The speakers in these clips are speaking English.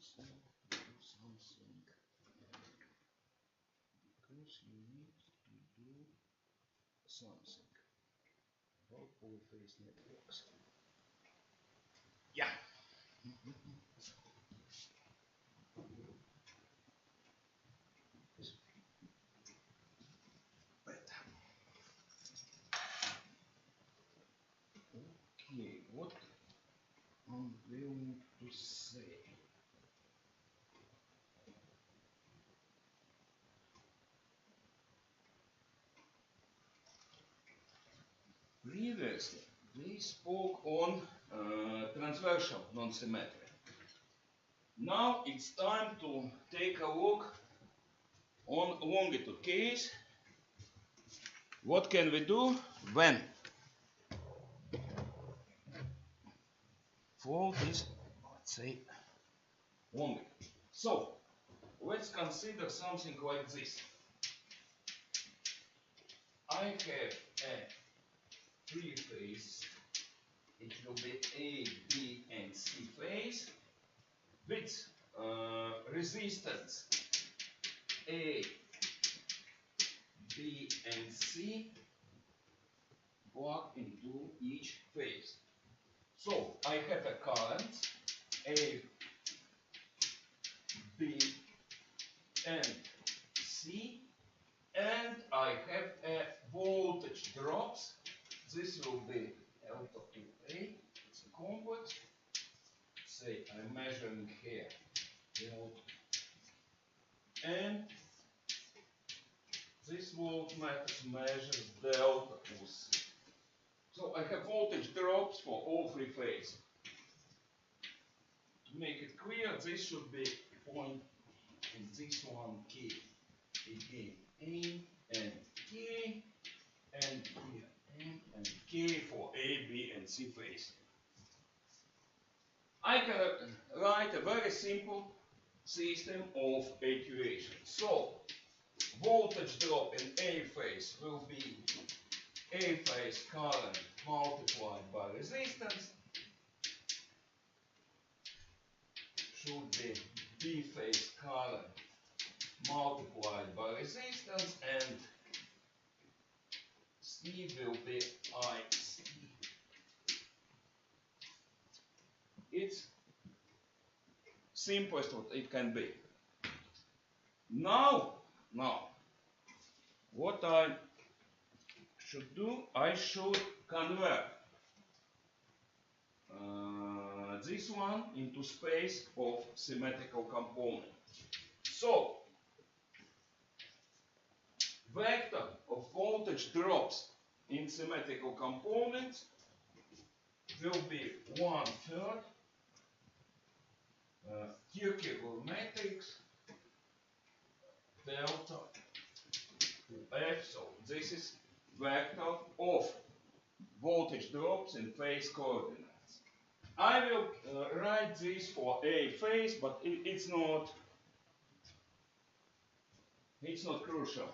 must do something because you need to do something about polyphase networks. Yeah. Okay, what I'm going to say. Previously, we spoke on transversal non-symmetry. Now it's time to take a look on longitude case. What can we do when fault is, let's say, longitude? So, let's consider something like this. I have a three phase. It will be A, B, and C phase with resistance A, B, and C plugged into each phase. So I have a current A, B, and C, and I have a voltage drops. This will be delta 2A. It's a complex. Say I'm measuring here delta, and this voltmeter measures delta C. So I have voltage drops for all three phases. To make it clear, this should be point, and this one K. Again, A and K, and here M and K for A, B, and C phase. I can write a very simple system of equations. So, voltage drop in A phase will be A phase current multiplied by resistance. Should be B phase current multiplied by resistance, and C will be IC. It's simplest what it can be. Now, what I should do, I should convert this one into space of symmetrical component. So, vector of voltage drops in symmetrical components will be 1/3 Kirchhoff matrix delta to F. So this is vector of voltage drops in phase coordinates. I will write this for A phase, but it's not crucial.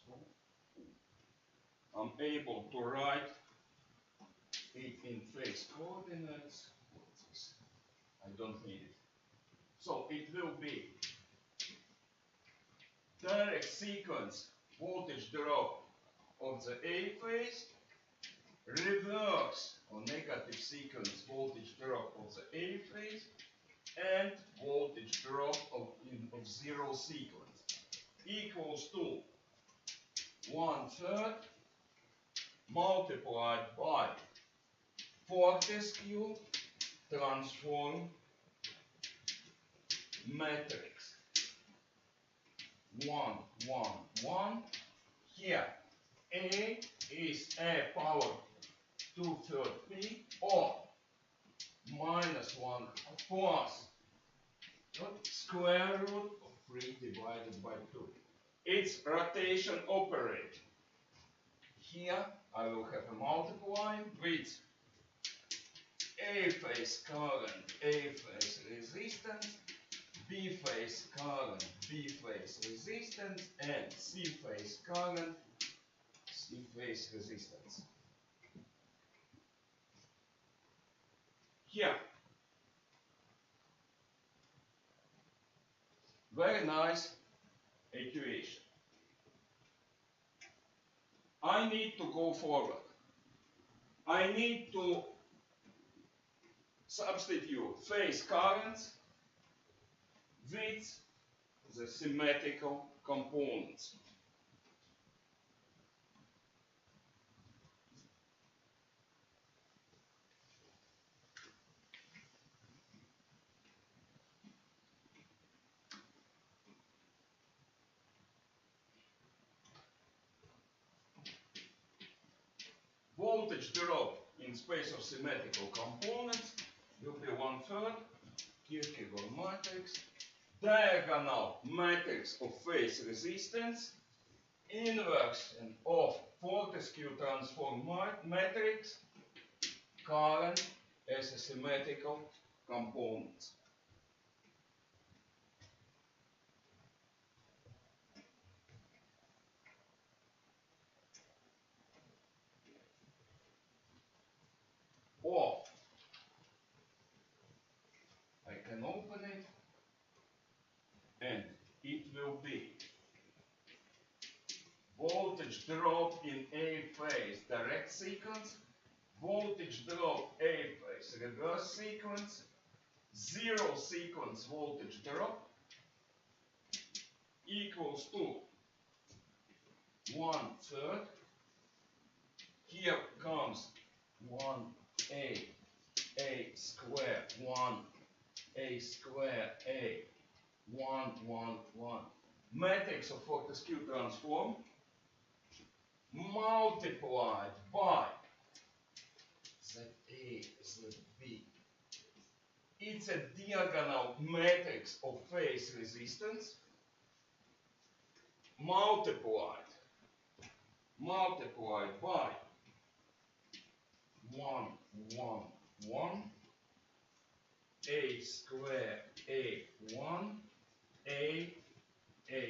So I'm able to write it in phase coordinates. I don't need it. So it will be direct sequence voltage drop of the A phase, reverse or negative sequence voltage drop of the A phase, and voltage drop of zero sequence equals to 1/3 multiplied by Fortescue transform matrix 1, 1, 1. Here A is A power 2/3 P, or -1 plus square root of 3 divided by 2. It's rotation operator. Here I will have a multiply with A phase current, A phase resistance B phase current, B phase resistance, and C phase current, C phase resistance. Here, very nice equation. I need to go forward. I need to substitute phase currents with the symmetrical components. Voltage drop in space of symmetrical components will be 1/3 Kierkegaard matrix, diagonal matrix of phase resistance, inversion of Fortescue transform matrix, current as a symmetrical component. Or I can open it and it will be voltage drop in A phase direct sequence, voltage drop A phase reverse sequence, zero sequence voltage drop equals to 1/3. Here comes 1A square, 1A square A, 1, 1, 1. Matrix of Fortescue transform multiplied by ZA, ZB. It's a diagonal matrix of phase resistance multiplied by 1, 1, 1, A square A 1, A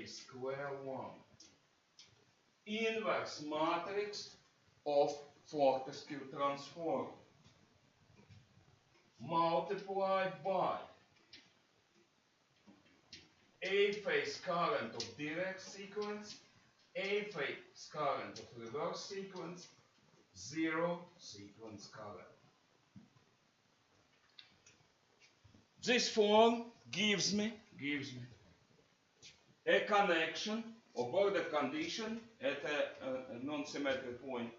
square 1. Inverse matrix of Fortescue transform multiplied by A phase current of direct sequence, A phase current of reverse sequence, zero sequence current. This form gives me a connection or border condition at a non-symmetric point.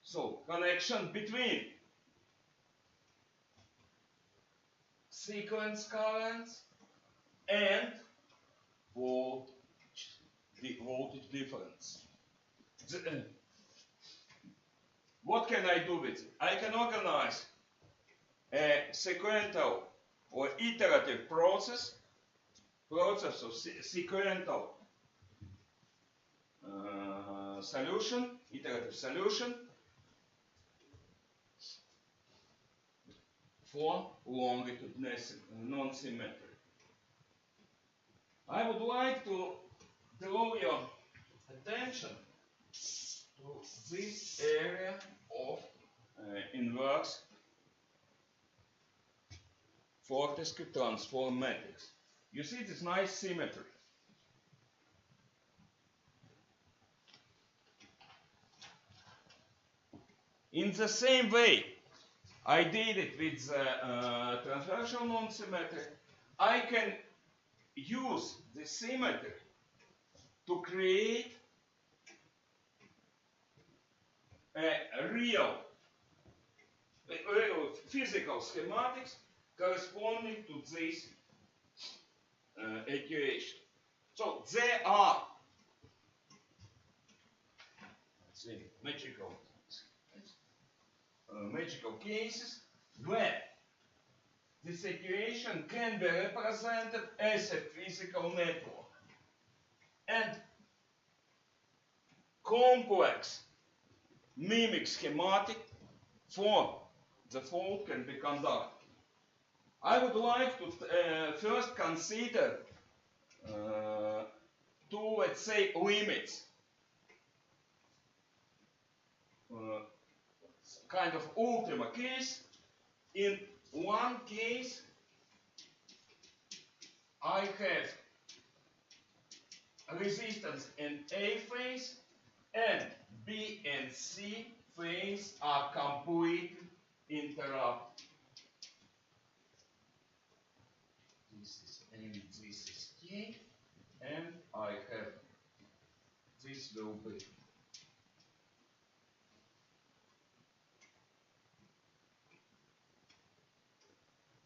So, connection between sequence currents and voltage difference. What can I do with it? I can organize a sequential or iterative process of sequential solution, iterative solution for longitudinal non-symmetry. I would like to draw your attention to this area of inverse Fortescue transform matrix. You see this nice symmetry. In the same way I did it with the transversal non-symmetry, I can use the symmetry to create a real physical schematics corresponding to this equation. So there are magical cases where this equation can be represented as a physical network, and complex mimic schematic for the fault can be conducted. I would like to first consider two, let's say, limits. Kind of ultima case. In one case, I have resistance in A phase and B and C phase are completely interrupted. This is M, this is K, and I have this will be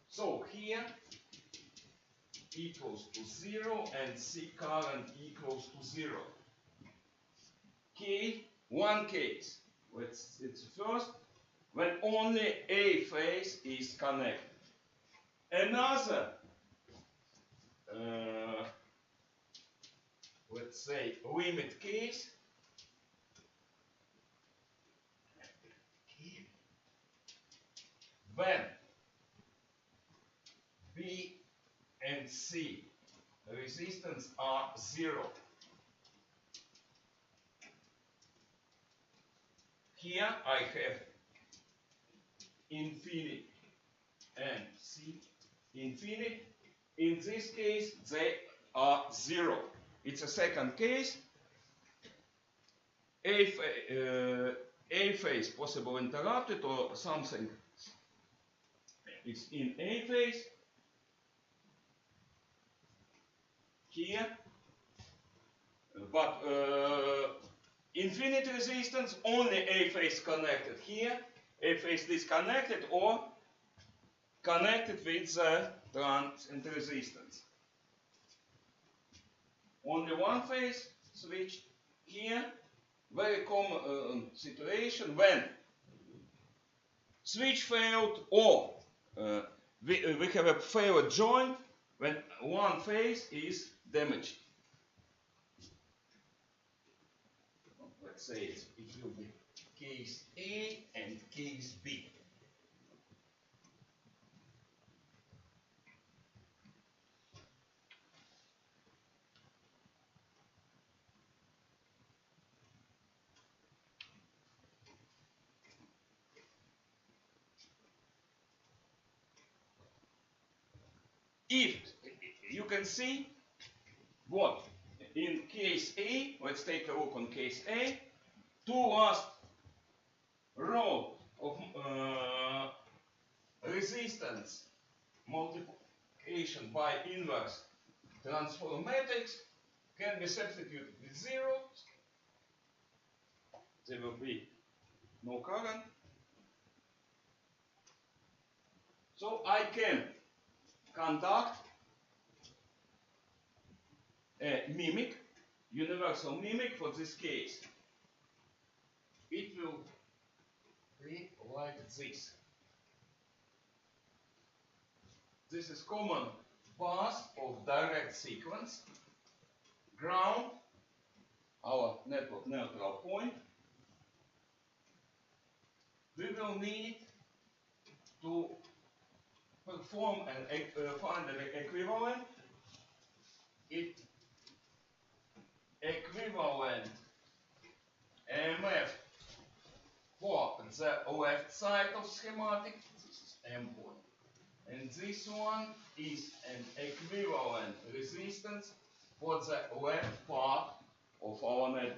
so here equals to 0 and C current equals to 0. K, one case. It's first when only A phase is connected. Another, let's say, limit case when B and C resistance are 0. Here I have infinity and C infinity. In this case they are 0. It's a second case. A phase possible interrupted or something. It's in A phase. Here, but infinite resistance, only A phase connected here, A phase disconnected or connected with the transient resistance. Only one phase switched here, very common situation when switch failed or we have a failed joint when one phase is damaged. Let's say it will be case A and case B. If you can see what in case A, let's take a look on case A, two last row of resistance multiplication by inverse transform matrix can be substituted with 0. There will be no current. So I can conduct a mimic, universal mimic for this case. It will be like this. This is common path of direct sequence. Ground, our network neutral point. We will need to perform and find an equivalent. Equivalent EMF for the left side of schematic. This is M point. And this one is an equivalent resistance for the left part of our network.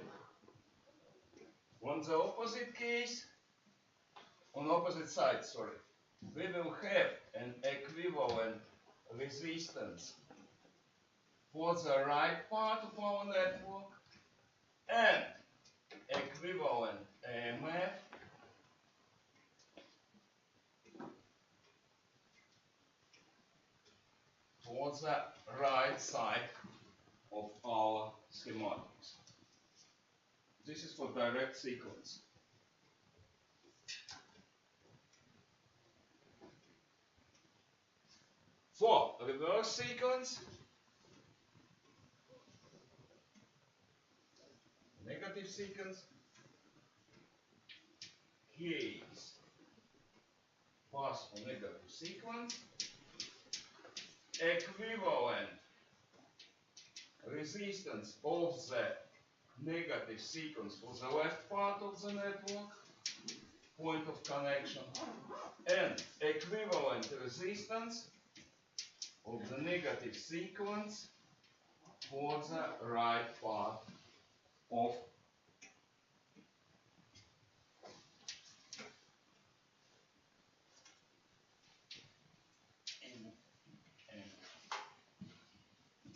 On the opposite case, on opposite side, sorry, we will have an equivalent resistance for the right part of our network and equivalent EMF for the right side of our schematics. This is for direct sequence. For reverse sequence, negative sequence, case pass for negative sequence, equivalent resistance of the negative sequence for the left part of the network, point of connection, and equivalent resistance of the negative sequence for the right part of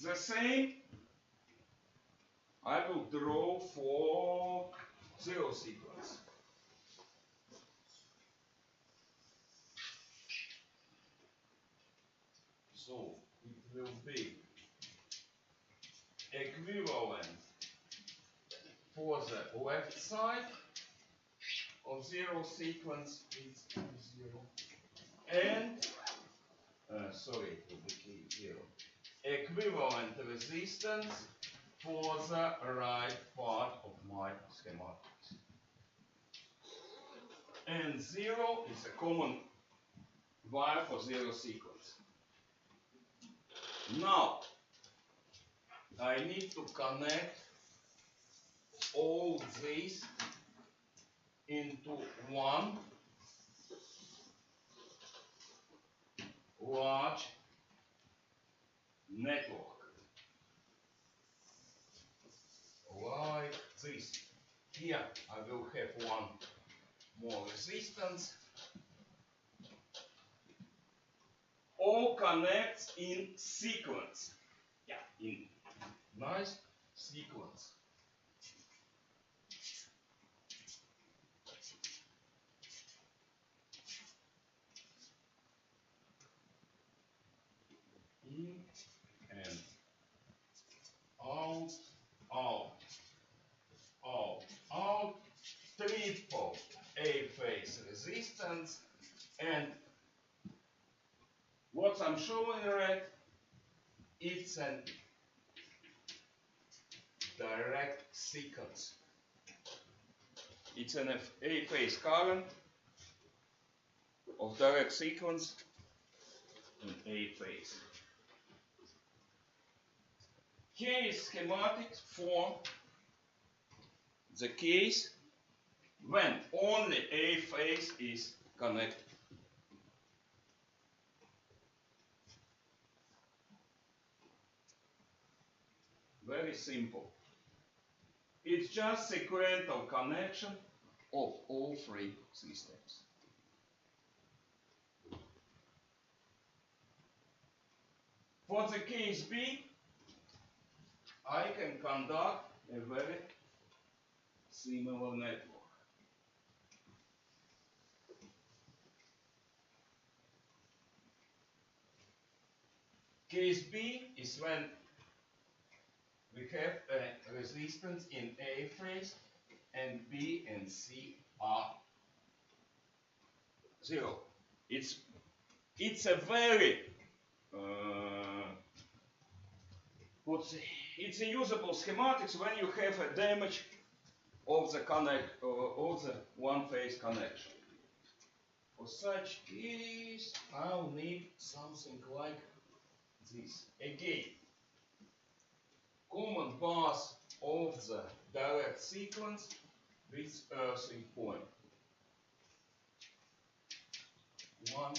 the same I will draw for zero sequence. So it will be equivalent for the left side of zero sequence, it's zero, and sorry, it will be zero. Equivalent resistance for the right part of my schematics. And zero is a common wire for zero sequence. Now, I need to connect all these into one large network. Like this. Here I will have one more resistance. All connects in sequence. Yeah, in nice sequence. In and out, out, out, out. Triple A-phase resistance, and what I'm showing red, it's a direct sequence. It's an A-phase current of direct sequence in A-phase. Here is schematic for the case when only A-phase is connected. Very simple. It's just sequential connection of all three systems. For the case B, I can conduct a very similar network. Case B is when we have a resistance in A phase and B and C are zero. It's a very it's a usable schematics when you have a damage of the of the one phase connection. For such case, I'll need something like this. Again, common path of the direct sequence with earthing point. One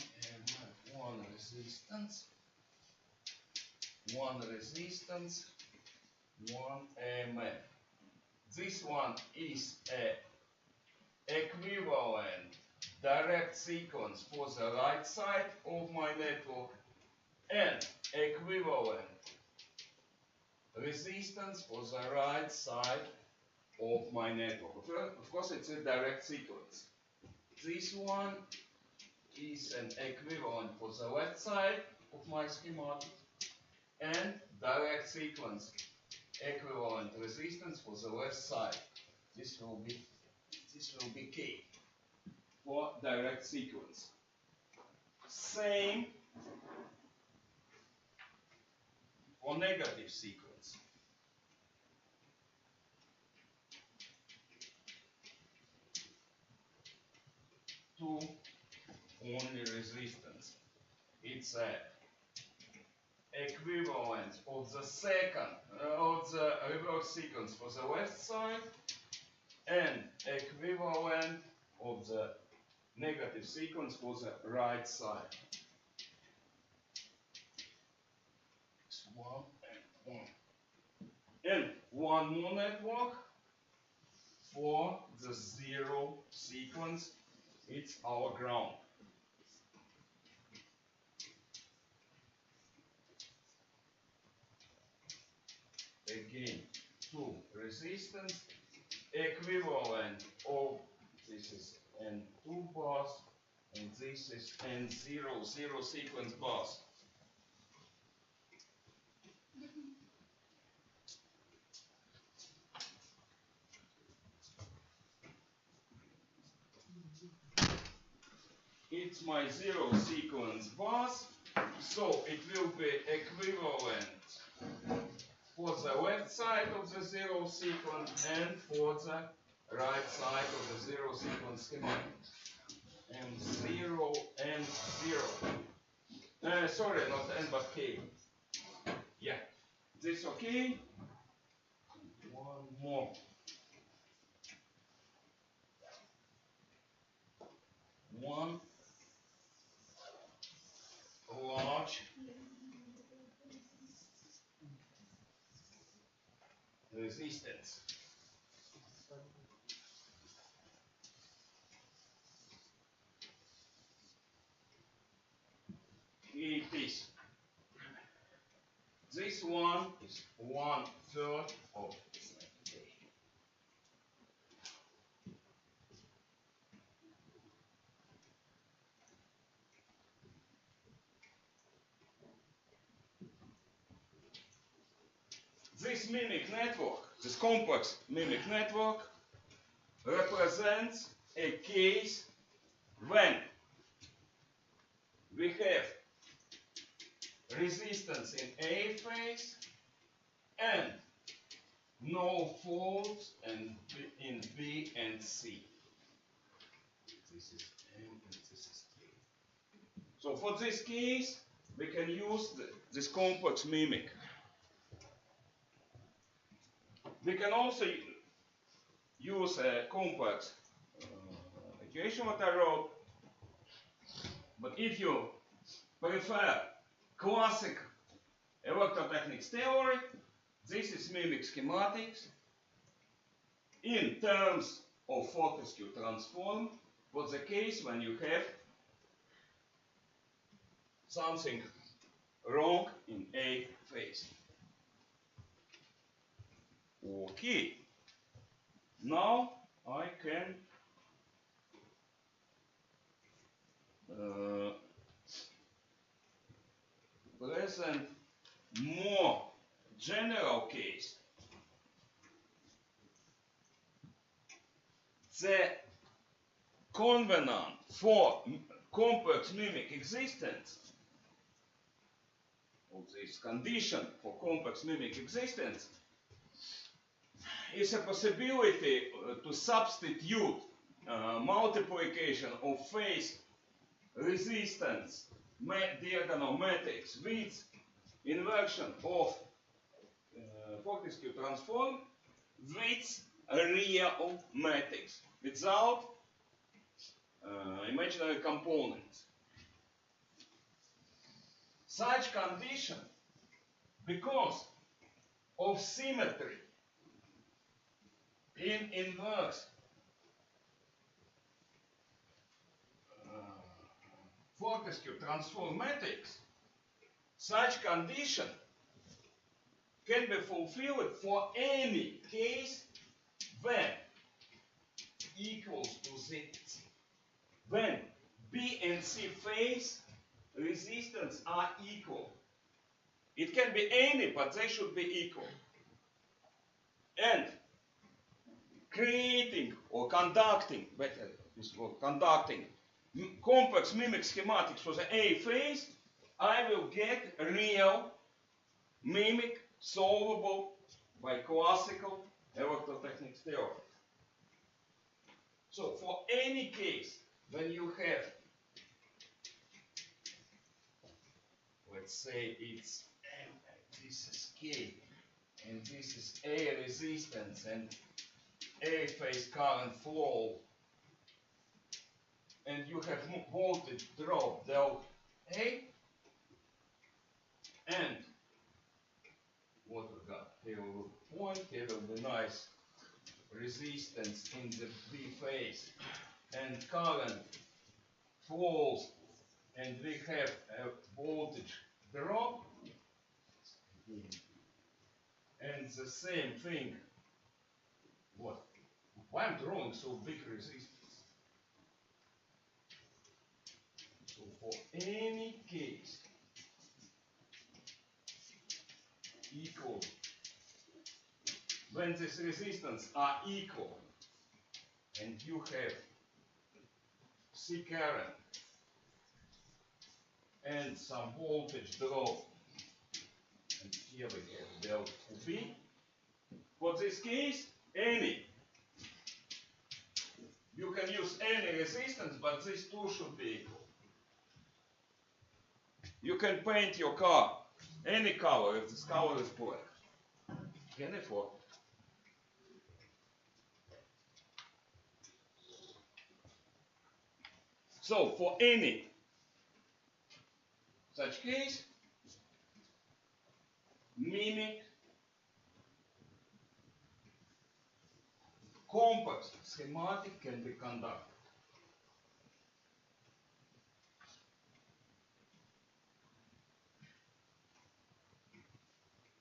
resistance, one EMF. This one is a equivalent direct sequence for the right side of my network and equivalent resistance for the right side of my network. Of course, it's a direct sequence. This one is an equivalent for the left side of my schematic and direct sequence equivalent resistance for the left side. This will be K for direct sequence. Same for negative sequence. Two only resistance. It's a equivalent of the second, of the reverse sequence for the left side, and equivalent of the negative sequence for the right side. It's 1 and 1. And one more network for the 0 sequence. It's our ground. Again, 2 resistance, equivalent of this is N2 bus, and this is N0, 0 sequence bus. It's my 0 sequence bus, so it will be equivalent for the left side of the 0 sequence and for the right side of the 0 sequence schematic. And 0 and 0. Sorry, not N but K. Yeah, this okay? One more. One large resistance. Here it is. This one is 1/3 of this. This mimic network, this complex mimic network, represents a case when we have resistance in A phase and no faults in B and C. This is M and this is K. So for this case, we can use this complex mimic. We can also use a complex equation what I wrote, but if you prefer classic electrotechnics theory, this is mimic schematics in terms of Fortescue transform for the case when you have something wrong in A phase. Okay, now I can present more general case. The covenant for complex mimic existence, or this condition for complex mimic existence, is a possibility to substitute multiplication of phase resistance diagonal matrix with inversion of Fortescue transform with a real matrix without imaginary components. Such condition, because of symmetry in inverse Fortescue transform matrix, such condition can be fulfilled for any case when equals to Z. When B and C phase resistance are equal. It can be any, but they should be equal. And creating or conducting, better this word, conducting complex mimic schematics for the A phase, I will get a real mimic solvable by classical electrotechnics theory. So for any case when you have, let's say it's this is K, and this is A resistance and A phase current flow, and you have voltage drop del A, and what we got? Here will be point, here will be nice resistance in the B phase, and current flows, and we have a voltage drop, and the same thing. What? Why I'm drawing so big resistance? So for any case equal, when these resistance are equal, and you have C current and some voltage drop, and here we have delta B. For this case, any. You can use any resistance, but these two should be equal. You can paint your car any color if this color is black. Can afford. So for any such case, mimic compact schematic can be conducted.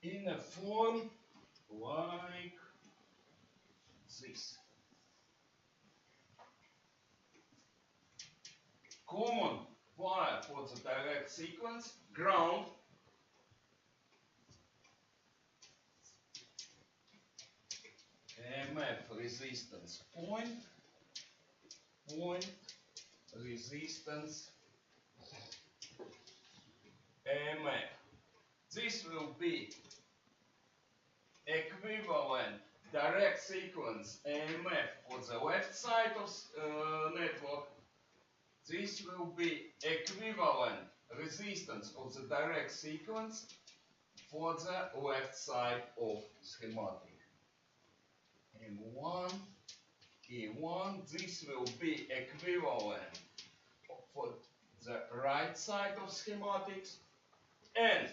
In a form like this. Common wire for the direct sequence, ground, EMF resistance point, resistance EMF. This will be equivalent direct sequence EMF for the left side of network. This will be equivalent resistance of the direct sequence for the left side of schematic. M1, K1, this will be equivalent for the right side of schematics, and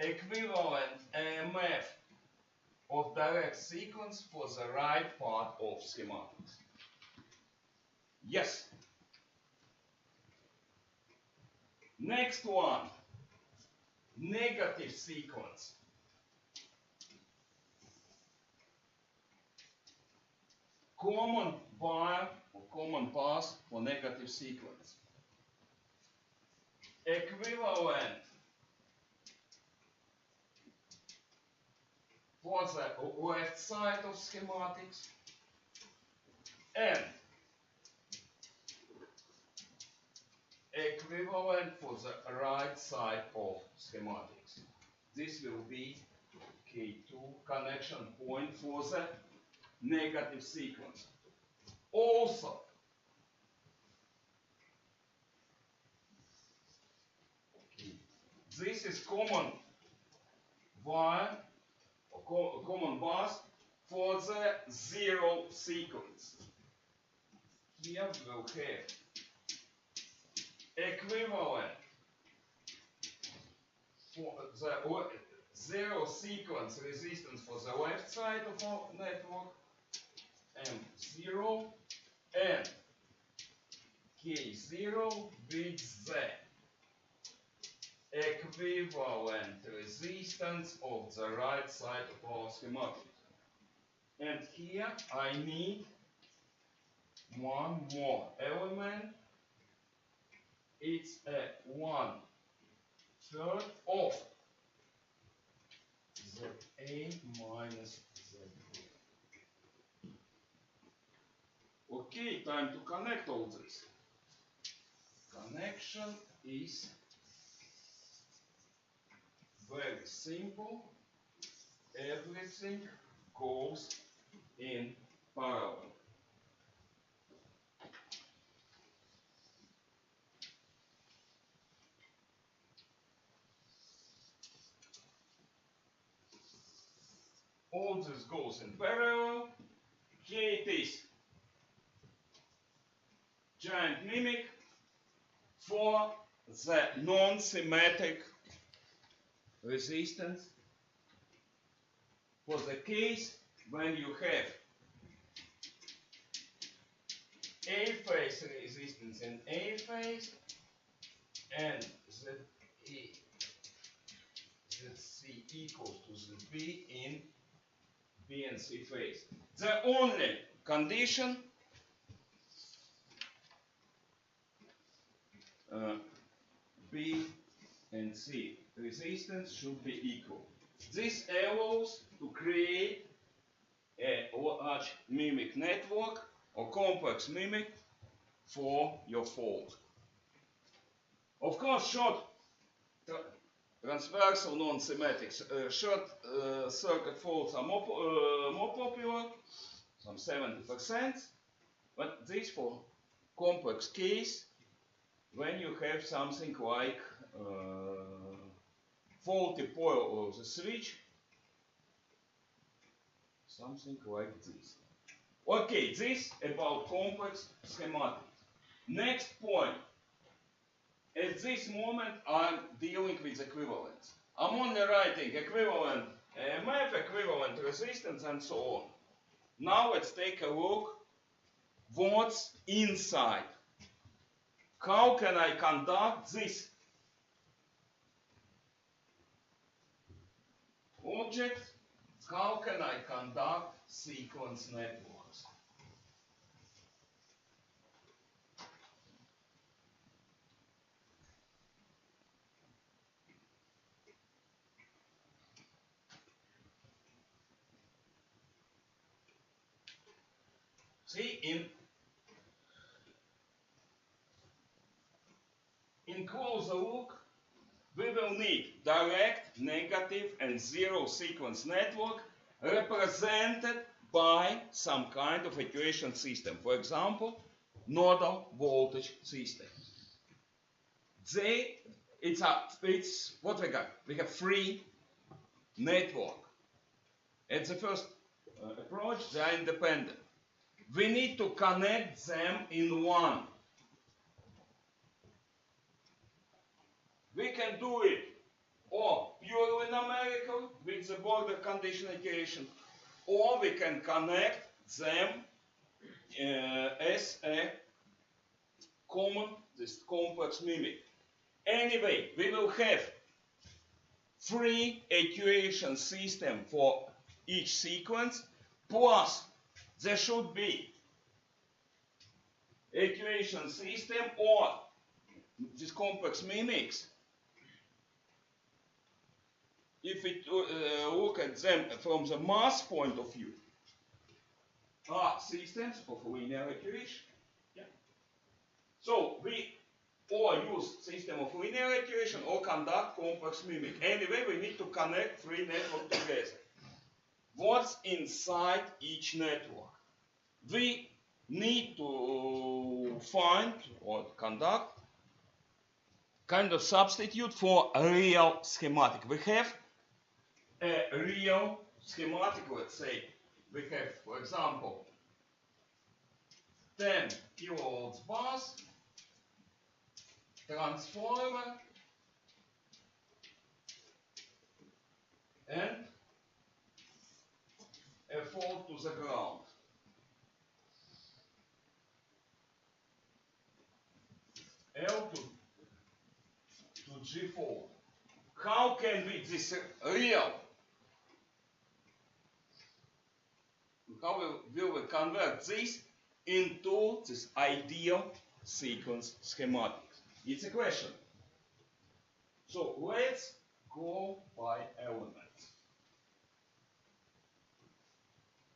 equivalent EMF of direct sequence for the right part of schematics. Yes. Next one, negative sequence. Common wire or common path for negative sequence. Equivalent for the left side of schematics, and equivalent for the right side of schematics. This will be K2 connection point for the negative sequence. Also, this is common wire or common bus for the zero sequence. Here we will have equivalent for the zero sequence resistance for the left side of our network, M0, and K0 with the equivalent resistance of the right side of our schematic. And here I need one more element. It's a 1/3 of ZA minus ZB. Okay, time to connect all this. Connection is very simple. Everything goes in parallel. all this goes in parallel. Here it is, giant mimic for the non-symmetric resistance, for the case when you have A phase resistance in A phase and ZC equals to ZB in B and C phase. The only condition B and C resistance should be equal. This allows to create a large mimic network or complex mimic for your fault. Of course, short transversal non-symmetric short circuit faults are more popular, some 70%, but this for complex case when you have something like faulty pole of the switch, something like this. Okay, this about complex schematic. Next point. At this moment I'm dealing with equivalence. I'm only writing equivalent EMF, equivalent resistance and so on. Now let's take a look what's inside. How can I conduct this object? How can I conduct sequence networks? See, in closer look, we will need direct, negative and zero sequence network represented by some kind of equation system. For example, nodal voltage system. It's what we got. We have three network. At the first approach, they are independent. We need to connect them in one. We can do it or purely numerical with the border condition equation, or we can connect them as a common, this complex mimic. Anyway, we will have three equation system for each sequence, plus there should be equation system or this complex mimics. If we look at them from the mass point of view, are systems of linear equation. Yeah. So we or use system of linear equation or conduct complex mimic. Anyway, we need to connect three networks together. What's inside each network? We need to find or conduct kind of substitute for a real schematic. We have a real schematic, let's say. We have, for example, 10 kilovolts bus, transformer, and a fault to the ground. L to G fault. How can we this real? How will we convert this into this ideal sequence schematic? It's a question. So let's go by elements.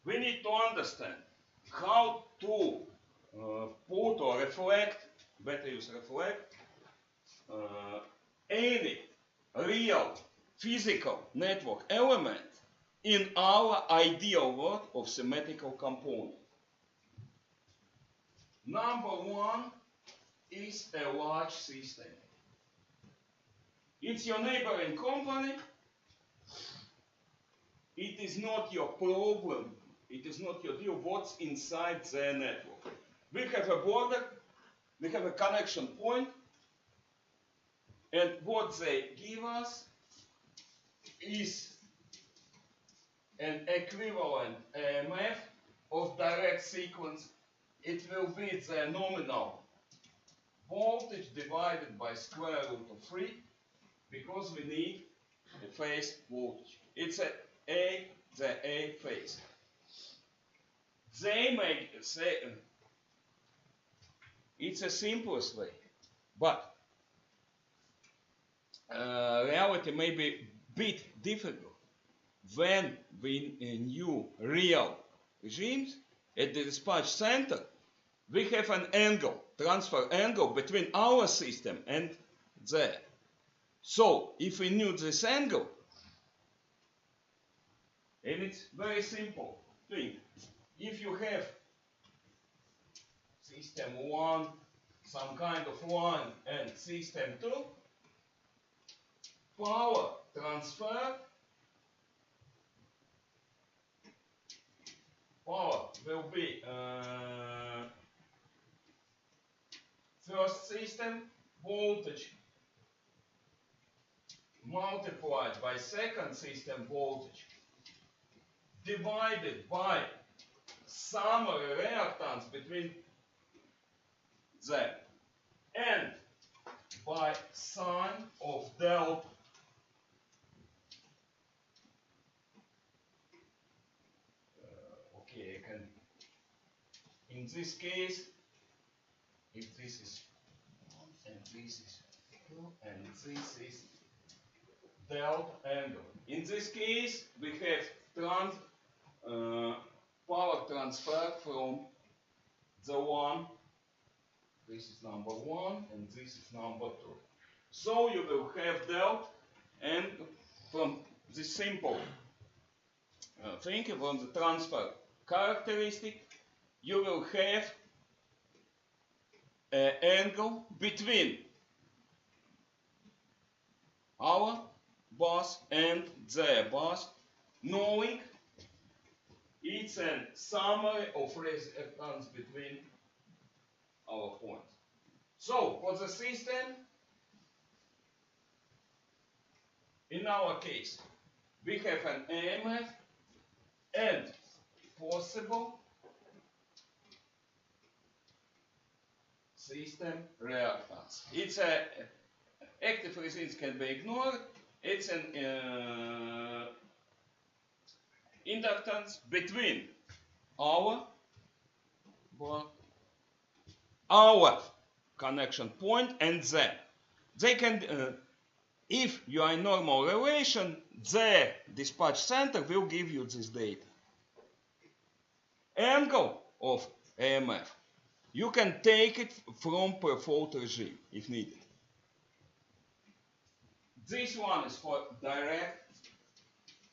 We need to understand how to put or reflect, better use reflect, any real physical network element in our ideal world of symmetrical component. Number one is a large system. It's your neighboring company it is not your problem, it is not your deal what's inside the network. We have a border, we have a connection point, and what they give us is an equivalent EMF of direct sequence. It will be the nominal voltage divided by square root of 3, because we need the phase voltage. It's the A phase. They make say it's the simplest way, but reality may be a bit difficult. When we knew real regimes at the dispatch center, we have an angle, transfer angle between our system and there. So if we knew this angle, and it's very simple thing. If you have system 1, some kind of line, and system 2, power transfer will be first system voltage multiplied by second system voltage divided by summary reactance between them and by sine of delta. Okay, I can, in this case, if this is 1 and this is 2 and this is delta angle. In this case, we have power transfer from the one, this is number 1 and this is number 2. So you will have delta, and from this simple thing, from the transfer characteristic, you will have an angle between our bus and their bus, knowing it's a summary of reactance between our points. So for the system, in our case, we have an EMF and possible system reactance. It's a active resistance can be ignored. It's an inductance between our connection point and them. They can, if you are in normal relation, the dispatch center will give you this data. Angle of EMF, you can take it from per fault regime if needed. This one is for direct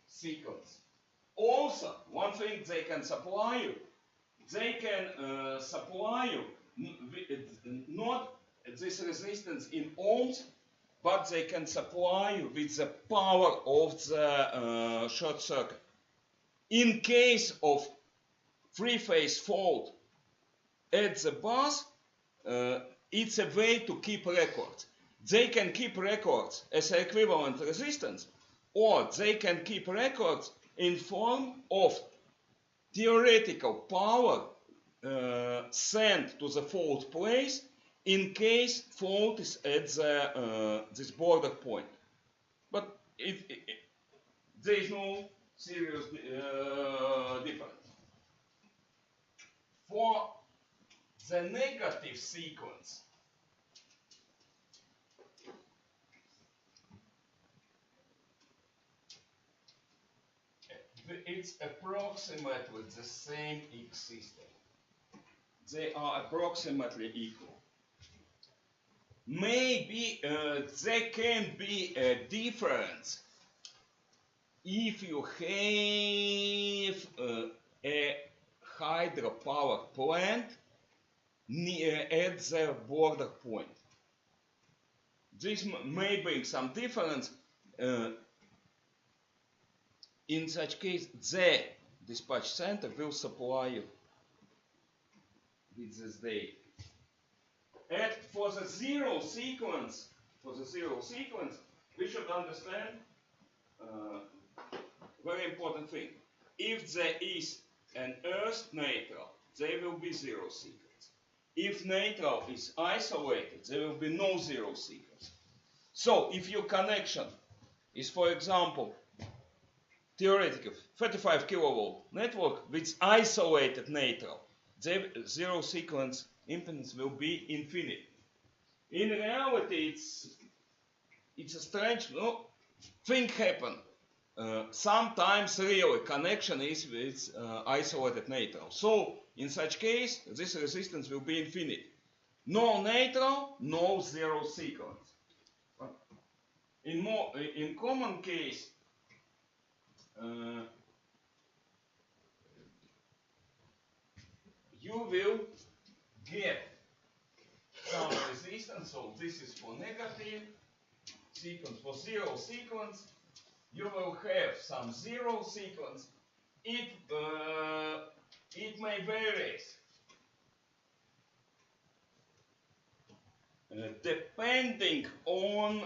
sequence. Also, one thing they can supply you, they can supply you not this resistance in ohms, but they can supply you with the power of the short circuit. In case of three-phase fault at the bus, it's a way to keep records. They can keep records as equivalent resistance, or they can keep records in form of theoretical power sent to the fault place in case fault is at the, this border point. But there is no serious difference. For the negative sequence, it's approximately the same X system. They are approximately equal. Maybe there can be a difference if you have a hydropower plant near at the border point. This may bring some difference. In such case, the dispatch center will supply you with this data. And for the zero sequence, we should understand very important thing. If there is an earth neutral, there will be zero sequence. If neutral is isolated, there will be no zero sequence. So if your connection is, for example, theoretically 35 kilovolt network with isolated neutral, the zero sequence impedance will be infinite. In reality, it's a strange thing happen. Sometimes really connection is with isolated neutral. So in such case, this resistance will be infinite. No neutral, no zero sequence. In common case, you will get some resistance. So this is for negative sequence. For zero sequence, you will have some zero sequence. It may vary depending on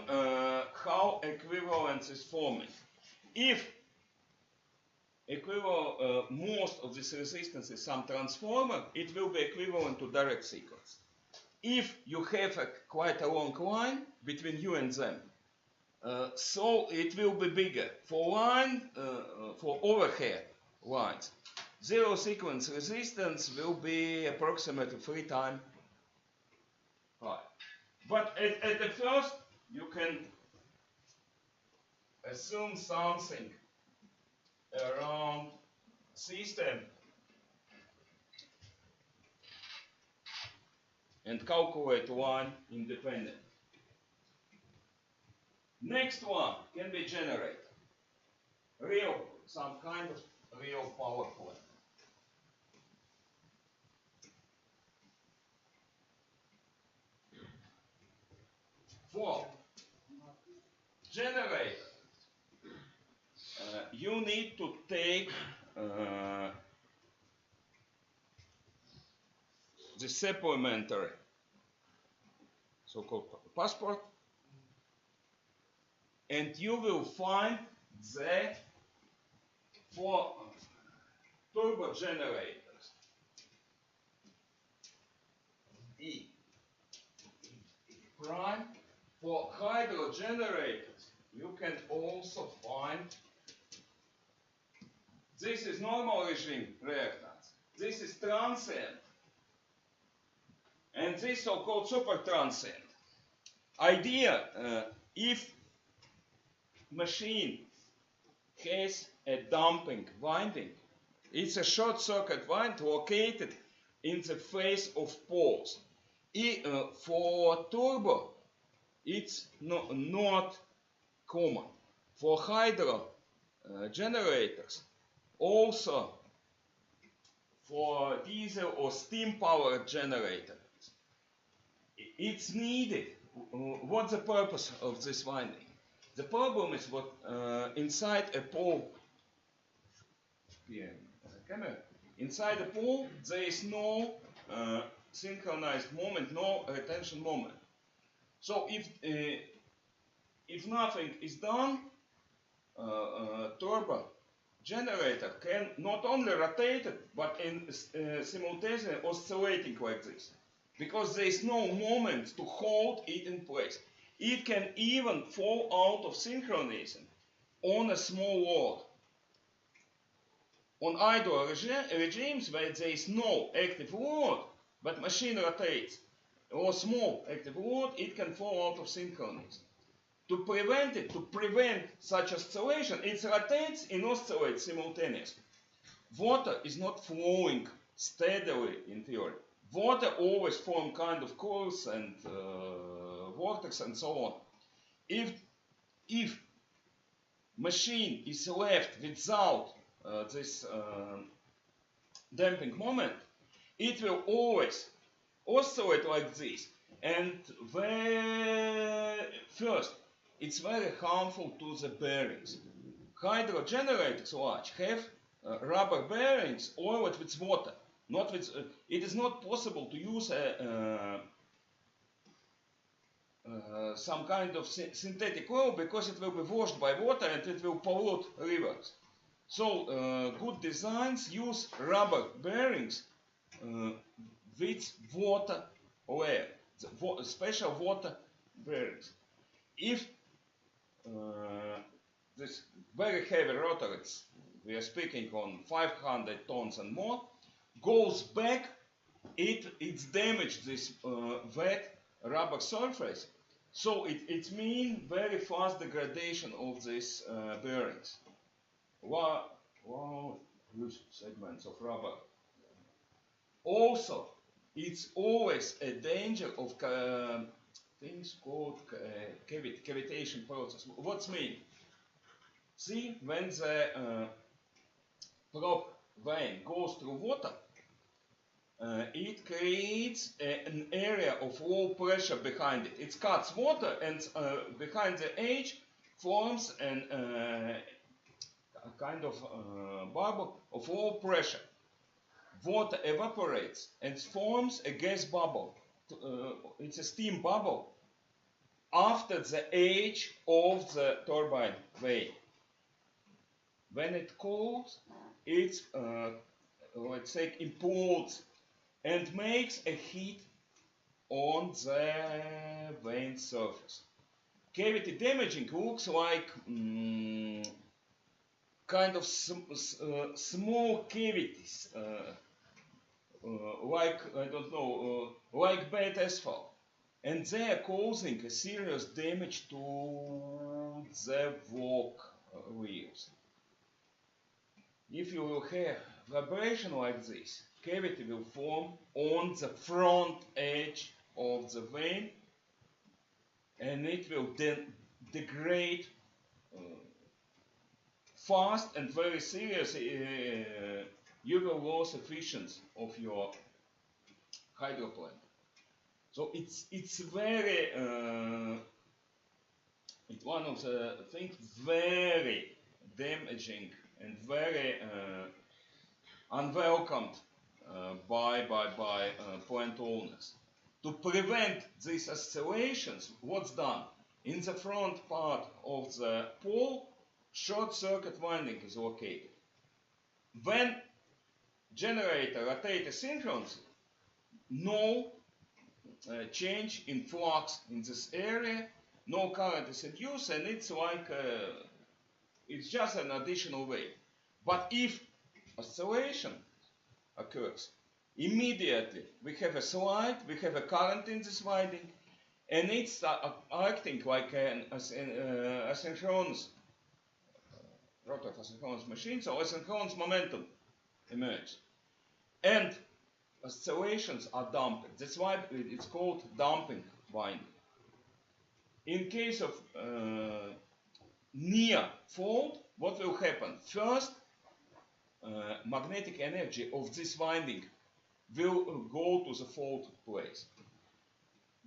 how equivalence is forming. If most of this resistance is some transformer, it will be equivalent to direct sequence. If you have quite a long line between you and them, so it will be bigger. For overhead lines, zero sequence resistance will be approximately 3 times high. But at the first, you can assume something around system and calculate line independent. Next one can be generator. Some kind of real power plant. For generator, you need to take the supplementary, so-called passport, and you will find that for turbo generators, E prime, for hydro generators, you can also find, this is normal regime reactance, this is transient, and this so-called super transient. Idea, if machine has a damping winding, it's a short circuit winding located in the face of poles. For turbo, it's not common. For hydro generators, also for diesel or steam powered generators, it's needed. What's the purpose of this winding? The problem is what inside a pole, inside a pole there is no synchronized moment, no retention moment. So if nothing is done, turbo generator can not only rotate it, but simultaneously oscillating like this, because there is no moment to hold it in place. It can even fall out of synchronism on a small load. On idle regimes where there is no active load, but machine rotates, or small active load, it can fall out of synchronism. To prevent such oscillation, it rotates and oscillates simultaneously. Water is not flowing steadily in theory. Water always forms kind of coils and vortex and so on. If machine is left without this damping moment, it will always oscillate like this. And first, it's very harmful to the bearings. hydro generators large have rubber bearings oiled with water. Not with, it is not possible to use some kind of synthetic oil because it will be washed by water and it will pollute rivers. So good designs use rubber bearings with water layer, special water bearings. If this very heavy rotor, we are speaking on 500 tons and more, goes back, it's damaged this wet rubber surface. So it means very fast degradation of these bearings. Huge segments of rubber. Also, it's always a danger of things called cavitation process. What's mean? See, when the prop vein goes through water, it creates an area of low pressure behind it. It cuts water and behind the edge forms a kind of bubble of low pressure. Water evaporates and forms a gas bubble. It's a steam bubble after the edge of the turbine vein. When it cools, it let's say implodes and makes a heat on the vein surface. Cavity damaging looks like kind of small cavities, like, I don't know, like bad asphalt. And they are causing a serious damage to the walk wheels. If you will have vibration like this, cavity will form on the front edge of the vein and it will then degrade fast and very seriously. You will lose efficiency of your hydro plant. So it's very, it's one of the things very damaging and very unwelcomed by plant owners. To prevent these oscillations, what's done? In the front part of the pole, short circuit winding is located. When generator rotates synchronously, no change in flux in this area, no current is induced, and it's like it's just an additional wave. But if oscillation occurs, immediately we have a slide, we have a current in this winding, and it's acting like an asynchronous rotor of asynchronous machine, so asynchronous momentum emerges. And oscillations are damped. That's why it's called damping winding. In case of near fault, what will happen? First, magnetic energy of this winding will go to the fault place.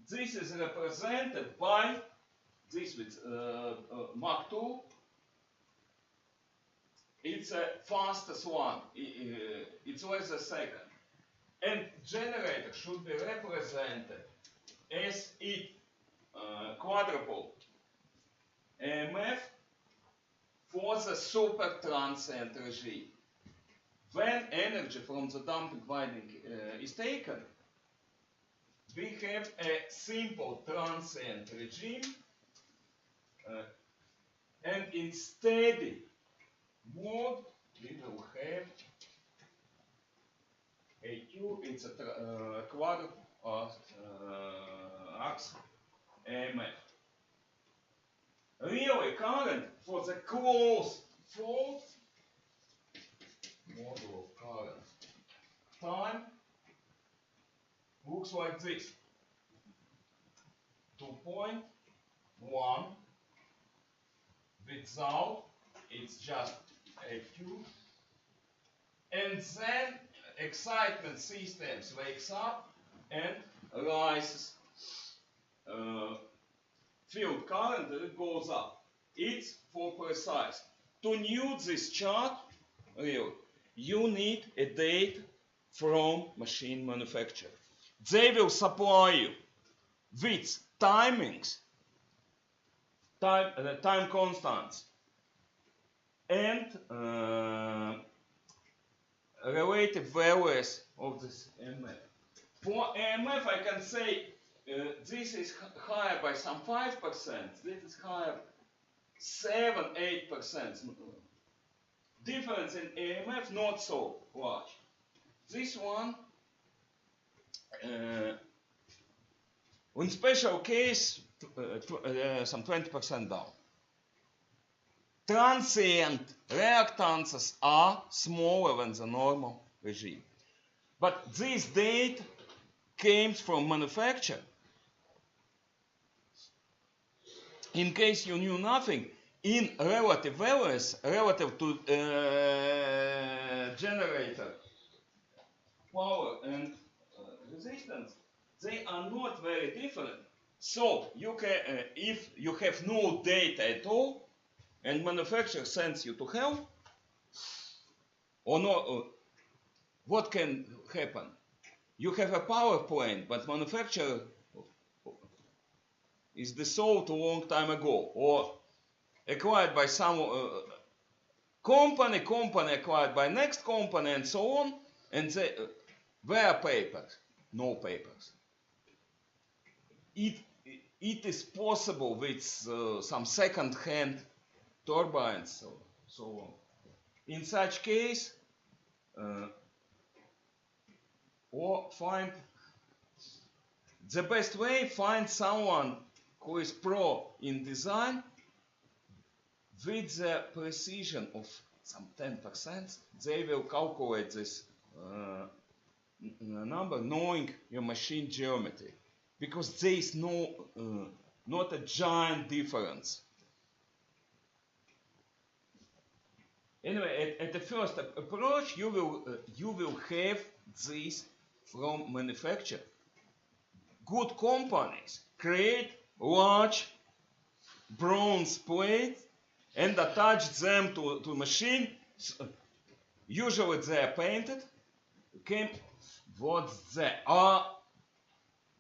This is represented by this with Mach 2. It's a fastest one. It's less a second. And generator should be represented as it quadruple EMF for the super transient regime. When energy from the damping winding is taken, we have a simple transient regime, and in steady mode we will have a Q, it's a quadruple ax EMF. Really current for the closed fault, model of current time, looks like this. 2.1 without, it's just a Q. And then excitement systems wakes up and rises. Field current, it goes up. It's for precise to know this chart, really, you need a date from machine manufacturer. They will supply you with timings, time constants, and relative values of this EMF. For EMF, I can say this is higher by some 5%, this is higher 7-8%. Difference in EMF not so large. This one, in special case, some 20% down. Transient reactances are smaller than the normal regime. But this date came from manufacturer. In case you knew nothing, in relative values, relative to generator power and resistance, they are not very different. So you can, if you have no data at all, and manufacturer sends you to hell, or no, what can happen? You have a power plant, but manufacturer is dissolved a long time ago, or acquired by some company acquired by next company, and so on, and they, where papers? No papers. It is possible with some second-hand turbines, so on. In such case, or find the best way, find someone who is pro in design with the precision of some 10%. They will calculate this number knowing your machine geometry, because there is no not a giant difference. Anyway, at the first approach, you will have this from manufacturer. Good companies create large bronze plates and attach them to machine. Usually they are painted. Okay, what they are?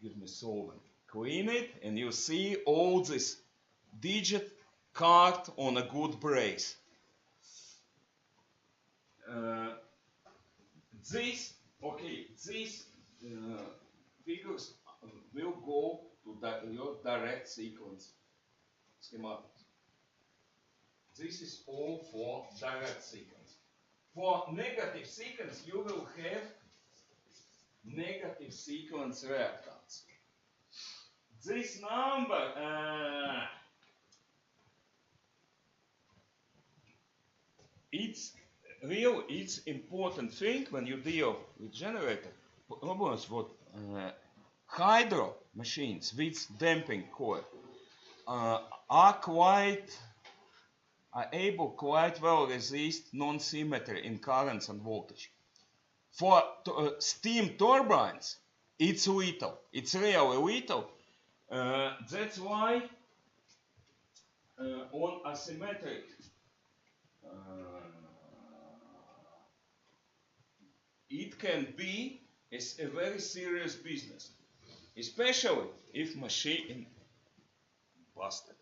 Give me solvent. Clean it, and you see all this digit carved on a good brace. These figures will go to your direct sequence schematics. This is all for direct sequence. For negative sequence, you will have negative sequence reactants. This number, it's important thing when you deal with generator. Almost what hydro machines with damping coil are able quite well resist non-symmetry in currents and voltage. For steam turbines, it's little. It's really little. That's why on asymmetric it can be a very serious business, especially if machine busted.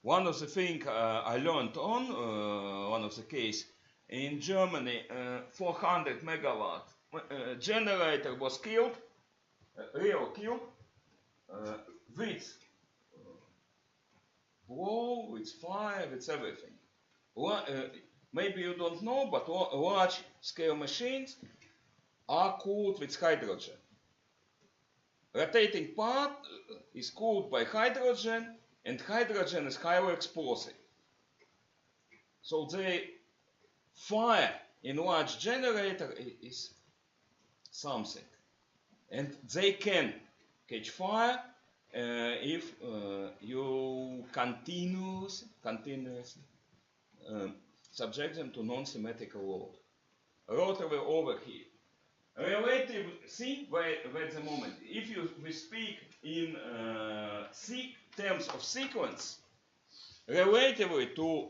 One of the things I learned on one of the case in Germany, 400 megawatt generator was killed, real killed, with blow, with fire, with everything. Maybe you don't know, but large scale machines are cooled with hydrogen. Rotating part is cooled by hydrogen, and hydrogen is highly explosive. So the fire in large generator is something. And they can catch fire if you continuously subject them to non-symmetrical load. Rotor will overheat. Relative, see, wait a moment. If we speak in terms of sequence, relatively to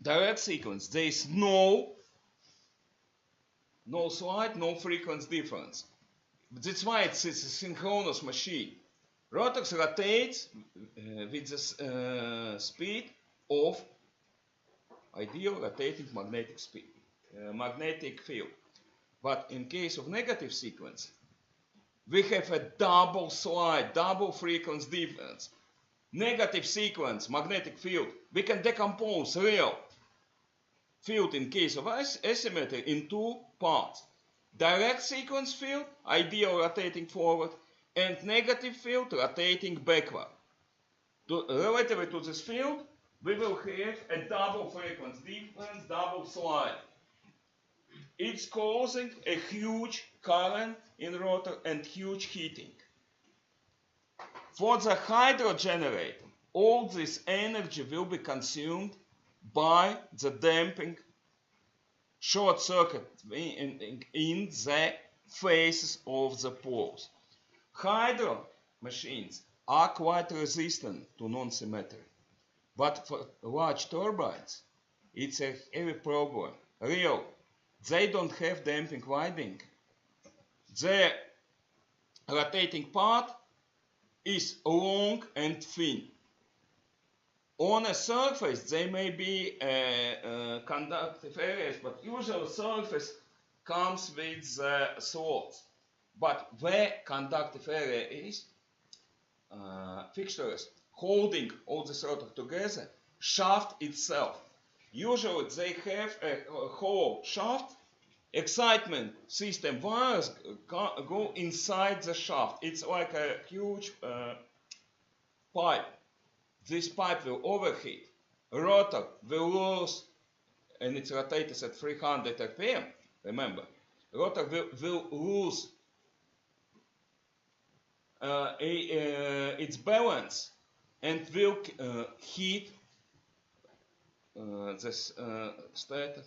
direct sequence, there is no slide, no frequency difference. That's why it's a synchronous machine. Rotors rotate with the speed of ideal rotating magnetic field. But in case of negative sequence, we have a double slide, double frequency difference. Negative sequence, magnetic field, we can decompose real field in case of asymmetry in two parts. Direct sequence field, ideal rotating forward, and negative field rotating backward. Relatively to this field, we will have a double frequency difference, double slide. It's causing a huge current in rotor and huge heating. For the hydro generator, all this energy will be consumed by the damping short circuit in the faces of the poles. Hydro machines are quite resistant to non-symmetry, but for large turbines, it's a heavy problem. Real, they don't have damping winding. The rotating part is long and thin. On a surface, there may be conductive areas, but usually surface comes with the slots. But where conductive area is, fixtures holding all this rotor together, shaft itself. Usually they have a hollow shaft. Excitement system wires go inside the shaft. It's like a huge pipe. This pipe will overheat. Rotor will lose, and it's rotated at 300 RPM. Remember, rotor will lose its balance and will heat this stator.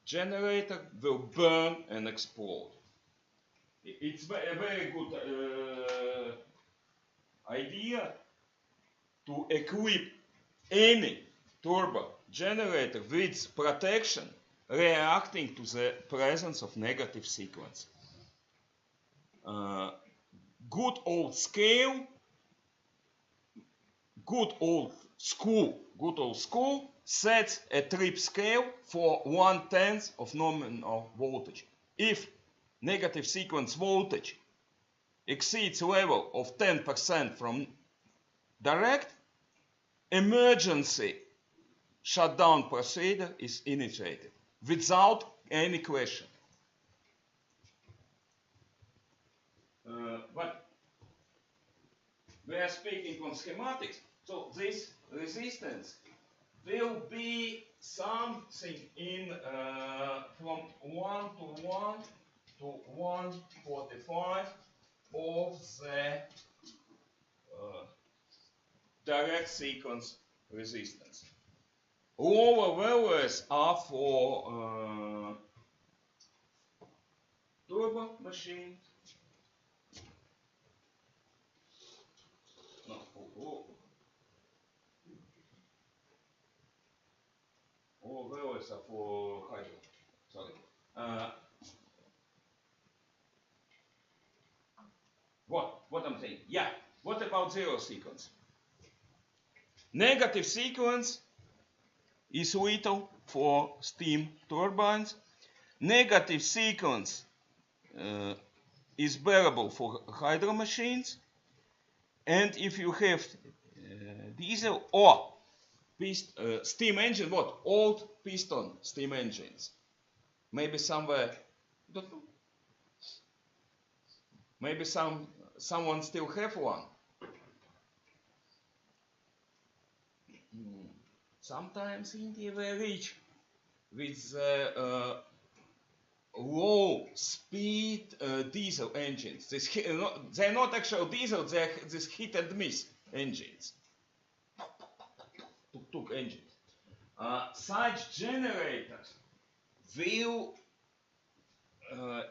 Generator will burn and explode. It's a very good idea to equip any turbo generator with protection reacting to the presence of negative sequence. Good old scale, good old school sets a trip scale for 1/10 of nominal voltage. If negative sequence voltage exceeds level of 10% from direct, emergency shutdown procedure is initiated without any question. But we are speaking on schematics, so this resistance will be something in from 1:1 to 1/45 of the direct sequence resistance. Lower values are for turbo machines. All values are for hydro. Sorry. What I'm saying? Yeah. What about zero sequence? Negative sequence is lethal for steam turbines. Negative sequence is bearable for hydro machines. And if you have diesel or steam engine, old piston steam engines, maybe somewhere, don't know. Maybe someone still have one. Sometimes India were rich with low speed diesel engines. They're not actual diesel, they're these hit and miss engines. Tuk-tuk engines. Such generators will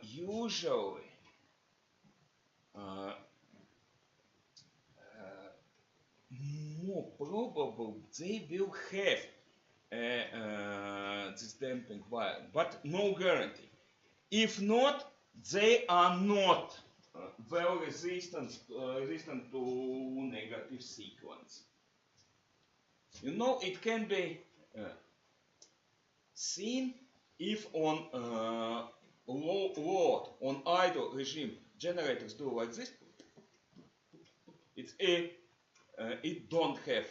usually more probable they will have this damping wire, but no guarantee. If not, they are not well resistant to negative sequence. You know, it can be seen if on low load, on idle regime, generators do like this. It don't have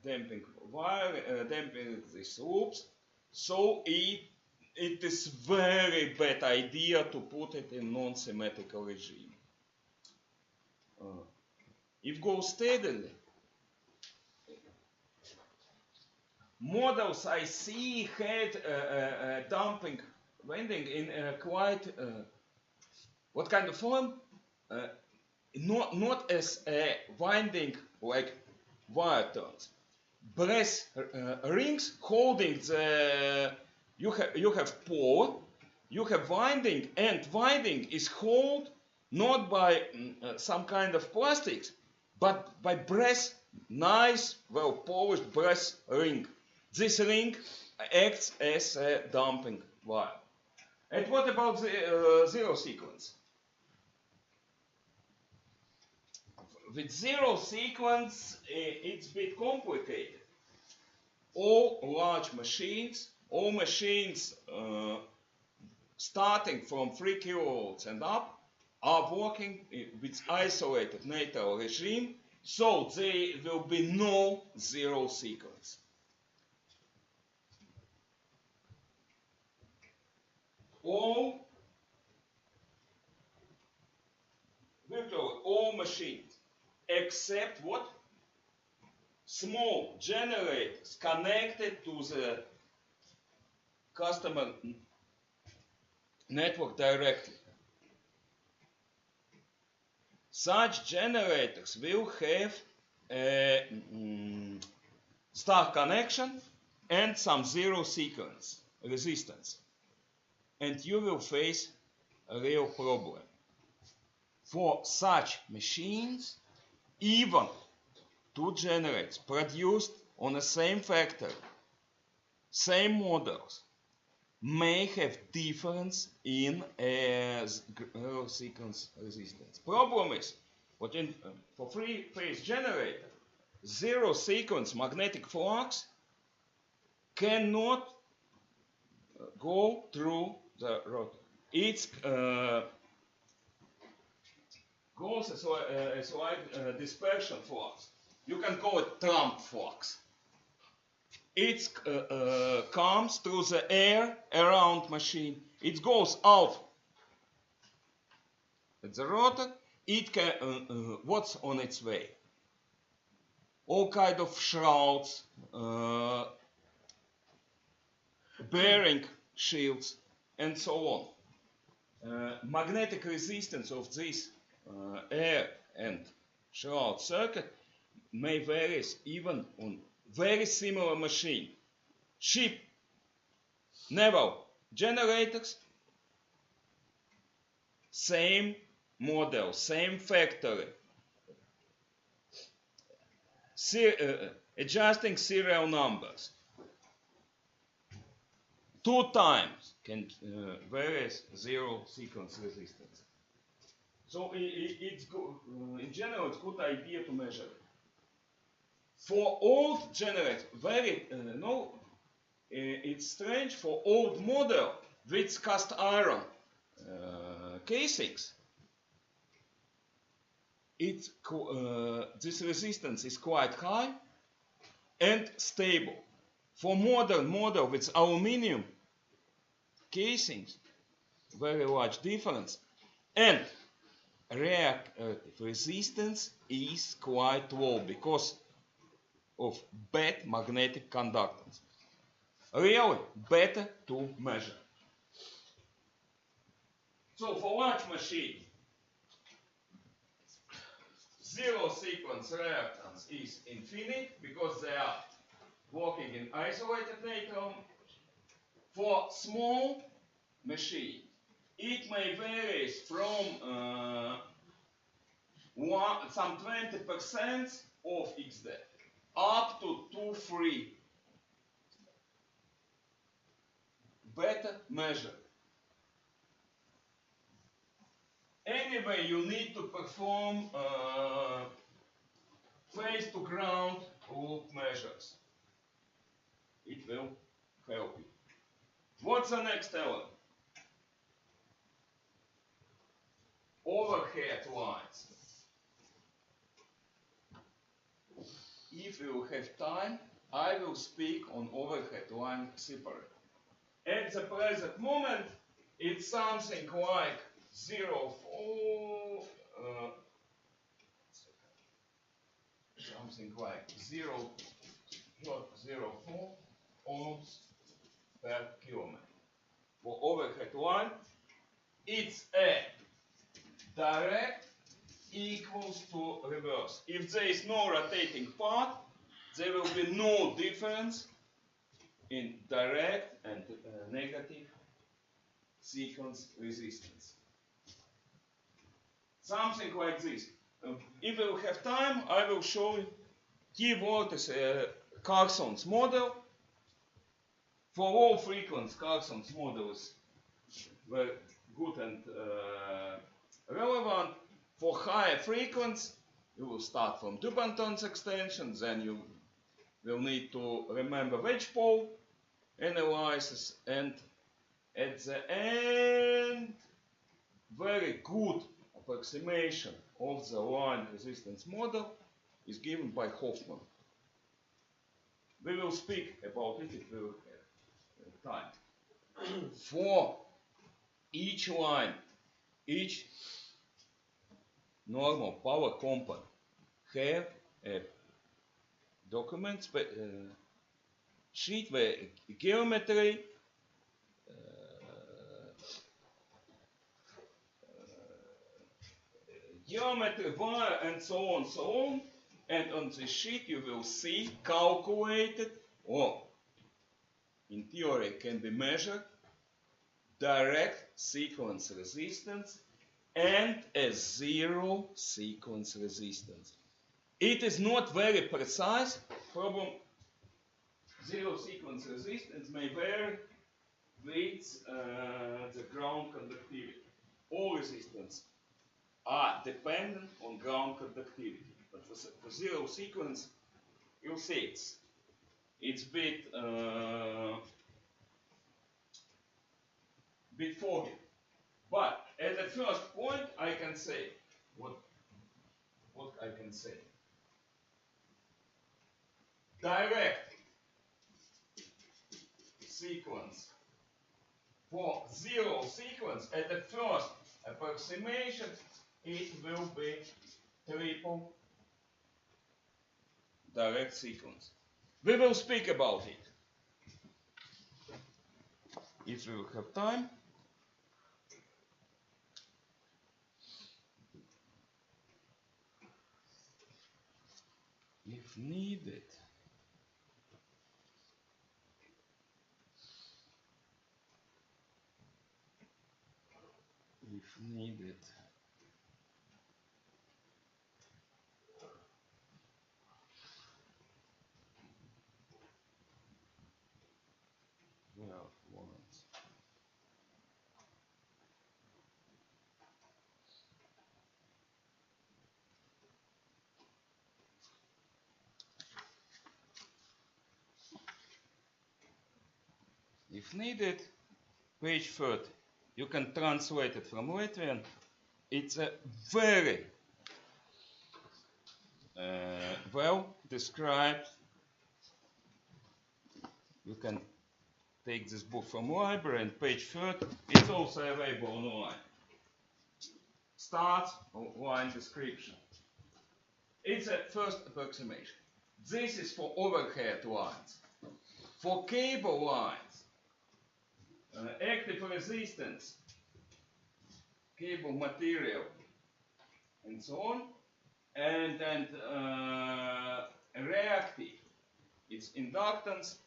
damping wire, damping these loops, so it is very bad idea to put it in non-symmetrical regime. If go steadily, models I see had damping winding in quite what kind of form? Not as a winding like wire turns. Brass rings holding the you have pole, you have winding, and winding is held not by some kind of plastics, but by brass, nice, well polished brass ring. This ring acts as a damping wire. And what about the zero sequence? With zero sequence, it's a bit complicated. All large machines, all machines starting from 3 kilovolts and up, are working with isolated neutral regime, so there will be no zero sequence. Virtually all machines, except what? Small generators connected to the customer network directly. Such generators will have a star connection and some zero sequence resistance. And you will face a real problem. For such machines, even two generators produced on the same factory, same models, may have difference in zero sequence resistance. Problem is, for three-phase generator, zero sequence magnetic flux cannot go through the rotor. It goes as like dispersion flux. You can call it Trump flux. It comes through the air around machine. It goes out at the rotor. It can what's on its way? All kind of shrouds, bearing shields, and so on. Magnetic resistance of this air and shroud circuit may vary even on very similar machine. Ship, naval generators, same model, same factory. Adjusting serial numbers. 2 times can vary zero sequence resistance. So it's good, in general, it's a good idea to measure it. For old generators, it's strange for old model with cast iron casings. This resistance is quite high and stable. For modern model with aluminium casings, very large difference, and reactive resistance is quite low because of bad magnetic conductance. Really better to measure. So for large machine, zero sequence reactance is infinite because they are working in isolated neutral. For small machine, it may vary from some 20% of XD up to 2-3 better measure. Anyway, you need to perform face to ground loop measures. It will help you. What's the next element? Overhead lines. If you have time, I will speak on overhead line separately. At the present moment, it's something like 0.4, something like 0.04 ohms per kilometer. For overhead line, it's a direct equals to reverse. If there is no rotating part, there will be no difference in direct and negative sequence resistance. Something like this. If you have time, I will show you key voltage Carson's model. For low frequency, Carson's model is very good and relevant. For higher frequency, you will start from Dubanton's extension, then you will need to remember wedge pole analysis, and at the end, very good approximation of the line resistance model is given by Hoffman. We will speak about it if we will have time. For each line, each normal power component have a document sheet where geometry, wire, and so on, and on the sheet you will see calculated, or in theory can be measured, direct sequence resistance and a zero sequence resistance. It is not very precise. Problem: zero sequence resistance may vary with the ground conductivity. All resistance are dependent on ground conductivity. But for zero sequence, you'll see it's bit foggy. But at the first point, I can say what I can say. Direct sequence. For zero sequence, at the first approximation, it will be triple direct sequence. We will speak about it if we will have time. If needed. If needed. Well, once. If needed, page 30. You can translate it from Latvian. It's a very well described. You can take this book from library, and page 30. It's also available online. Start line description. It's a first approximation. This is for overhead lines. For cable lines, active resistance, cable material, and so on, and reactive, its inductance,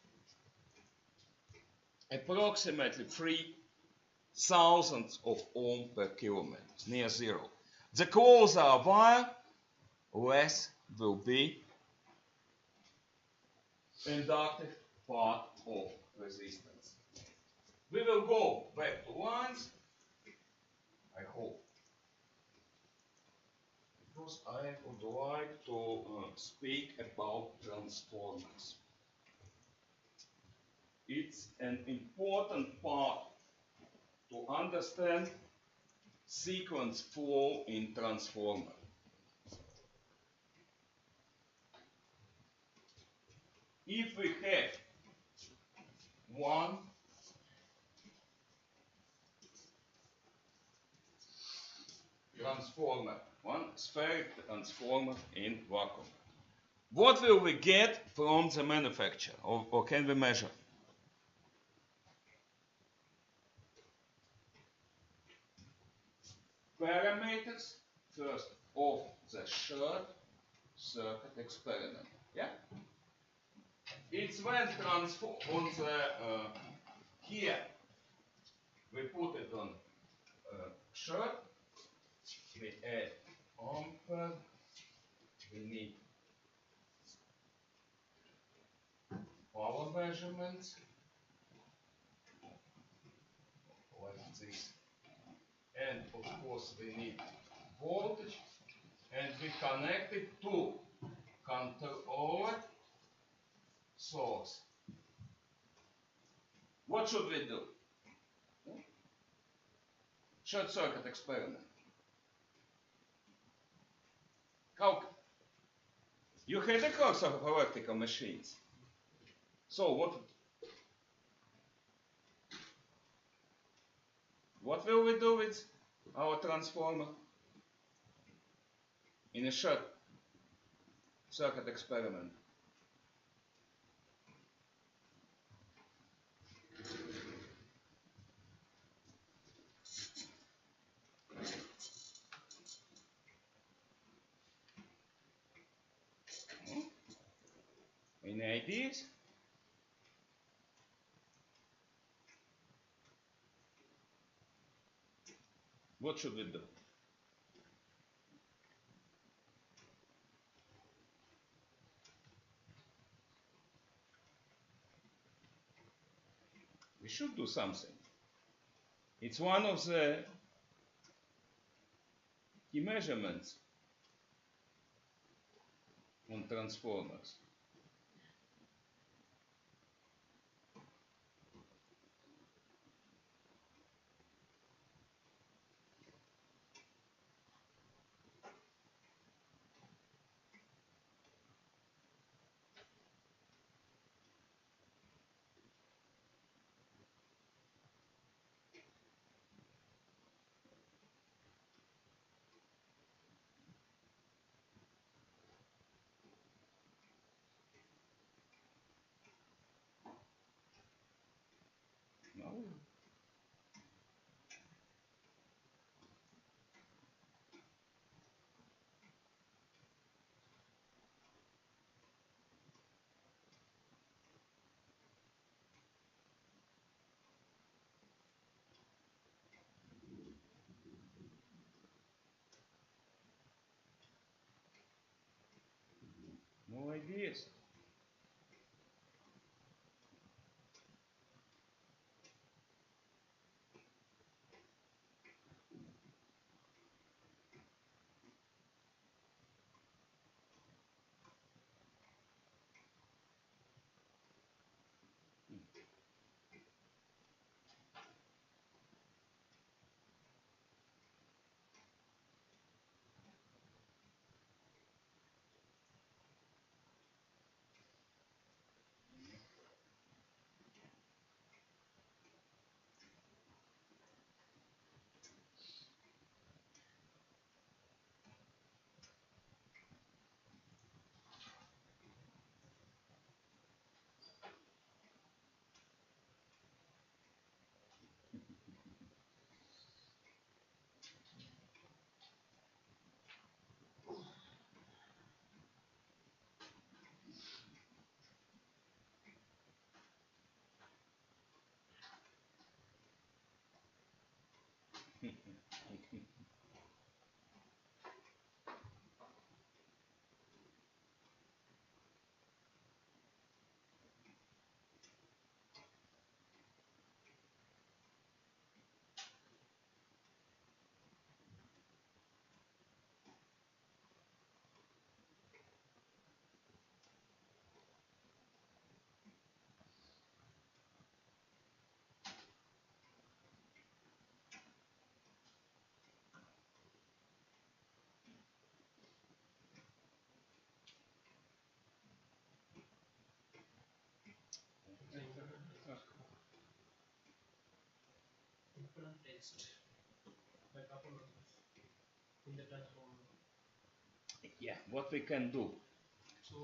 approximately 3,000 of ohm per kilometer, near zero. The closer a wire, less will be inductive part of resistance. We will go back to lines, I hope, because I would like to speak about transformers. It's an important part to understand sequence flow in transformer. If we have one transformer, one spherical transformer in vacuum, what will we get from the manufacturer, or can we measure? Parameters first of the short circuit experiment. Yeah? It's when transform on the here we put it on short, we add ampere, we need power measurements like this, and of course we need voltage, and we connect it to controller source. What should we do? Short circuit experiment. How? You had a course of electrical machines. So what will we do with our transformer in a short circuit experiment? Any ideas? What should we do? We should do something. It's one of the key measurements on transformers. No? No ideas. different test by topologies in the transformer. Yeah, what we can do? So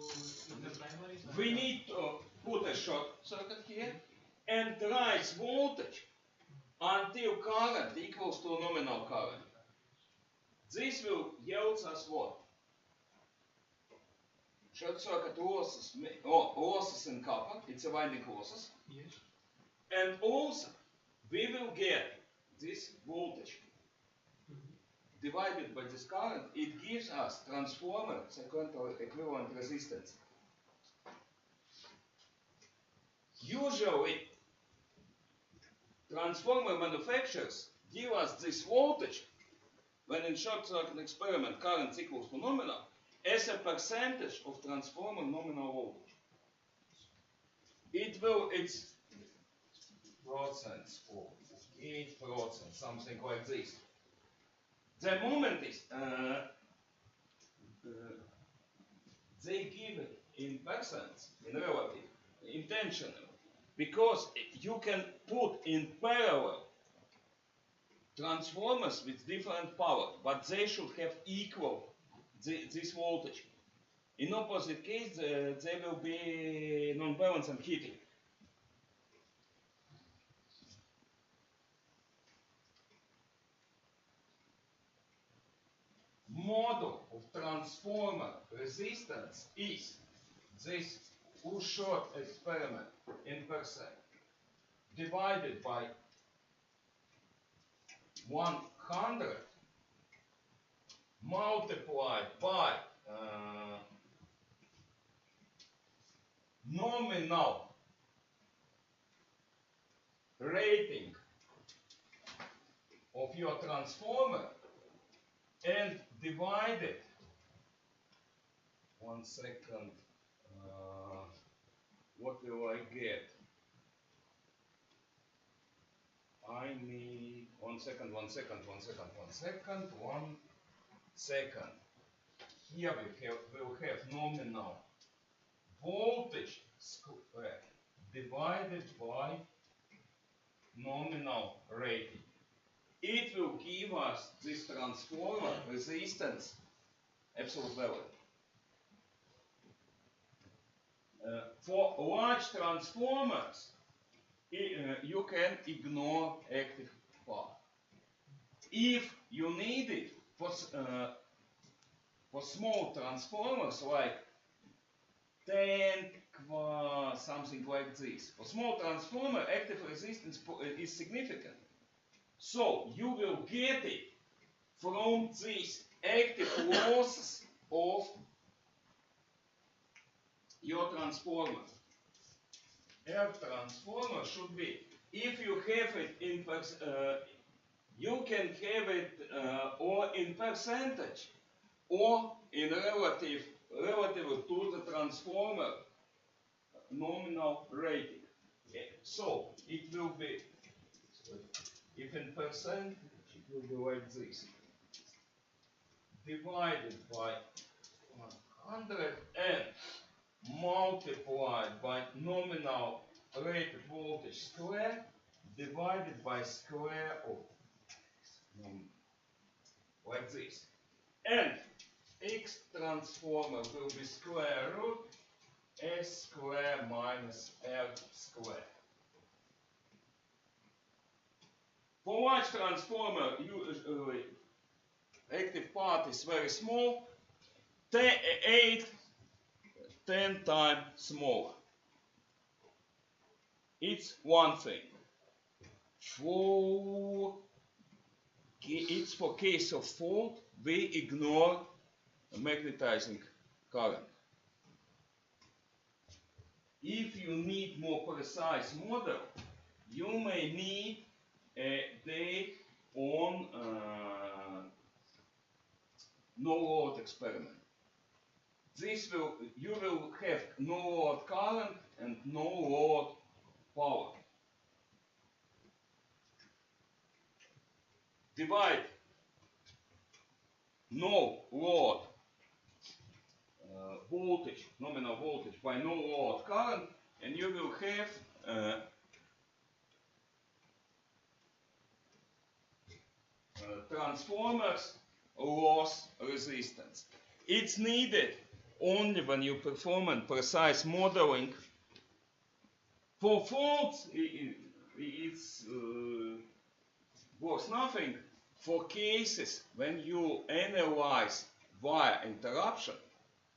in the primary side, We need to put a short circuit here and rise voltage until current equals to nominal current. This will yield us what? Short circuit losses in copper, it's a winding losses. yes. And also we will get this voltage divided by this current. It gives us transformer sequential equivalent resistance. Usually transformer manufacturers give us this voltage when in short circuit experiment current equals to nominal as a percentage of transformer nominal voltage. It's percents or 8%, something like this. The moment is they give it in percents, in relative, intentional, because you can put in parallel transformers with different power, but they should have equal this voltage. In opposite case, they will be non-balanced and heating. Model of transformer resistance is this short experiment in percent divided by 100 multiplied by nominal rating of your transformer and divided, 1 second, what will I get? I need 1 second. Here we'll have nominal voltage square divided by nominal rating. It will give us this transformer resistance absolute value. For large transformers, you can ignore active part. If you need it for small transformers like 10 something like this, for small transformer, active resistance is significant. So you will get it from these active losses of your transformer. Your transformer should be, if you have it in you can have it or in percentage or in relative to the transformer nominal rating. So it will be, if in percent, it will be like this, divided by 100 and multiplied by nominal rated voltage square divided by square of like this. And X transformer will be square root S square minus L square. For large transformer, usually active part is very small, 10 times smaller. It's one thing. It's for case of fault, we ignore magnetizing current. If you need more precise model, you may need a date on no load experiment. You will have no load current and no load power. Divide no load voltage, nominal voltage, by no load current, and you will have transformers loss resistance. It's needed only when you perform precise modeling. For faults, it's worth nothing. For cases when you analyze via interruption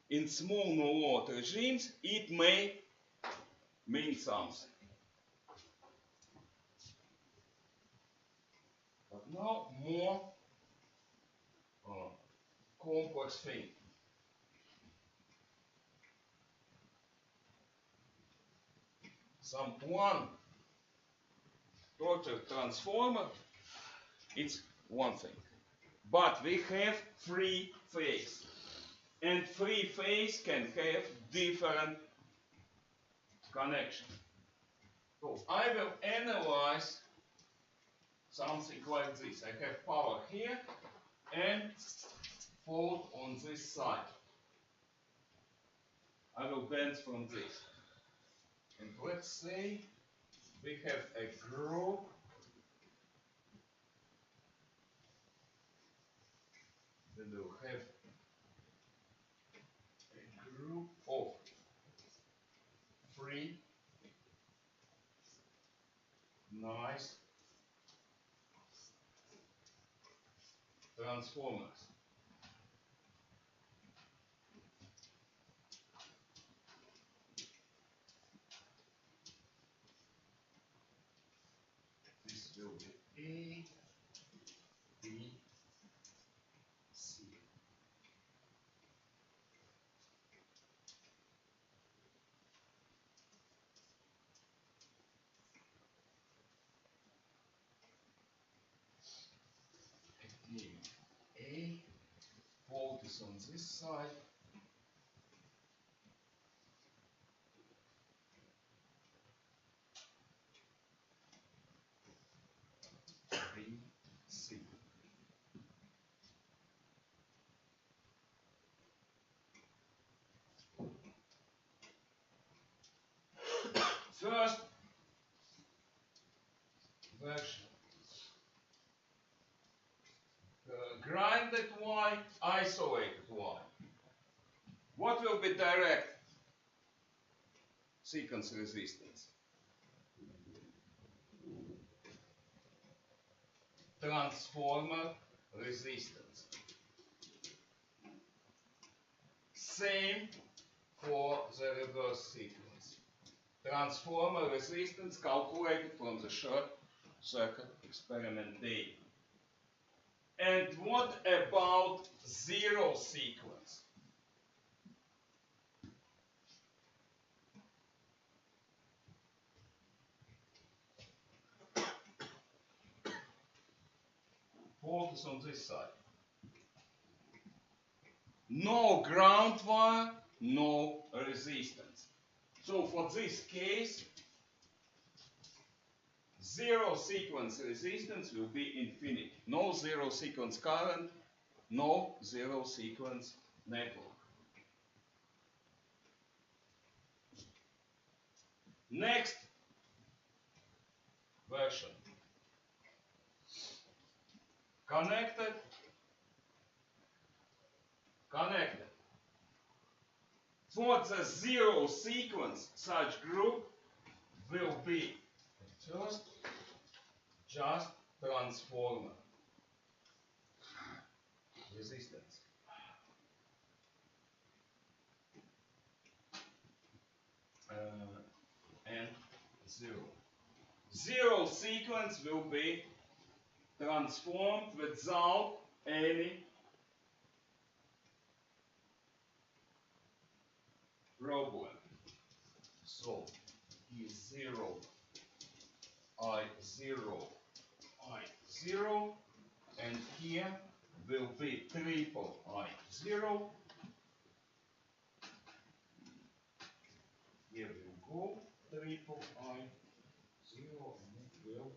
in small no-load regimes, it may mean something. But now more complex thing. Some one torture transformer, it's one thing. But we have three phase. And three phase can have different connections. So I will analyze something like this. I have power here and fault on this side. I will bend from this. And let's say we have a group that will have a group of three nice transformers. This will be A, B, C. Again, A, fault is on this side. B, C. First version. Grinded Y, isolated Y. What will be direct sequence resistance? Transformer resistance. Same for the reverse sequence. Transformer resistance calculated from the short circuit experiment data. And what about zero sequence? Fault is on this side. No ground wire, no resistance. So for this case, zero sequence resistance will be infinite. No zero sequence current, no zero sequence network. Next version. Connected, connected. For the zero sequence, such group will be first just transformer resistance. And zero. Zero sequence will be transformed without any problem. So E0, I0, I0, and here will be triple I0. Here will go triple I0, and it will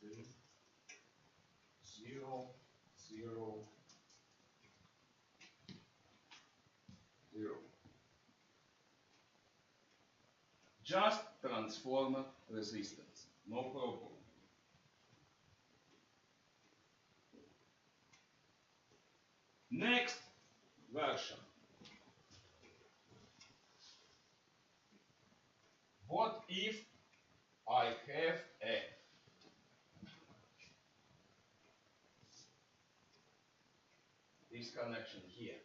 be 0, 0, 0. Just transformer resistance, no problem. Next version. What if I have a this connection here?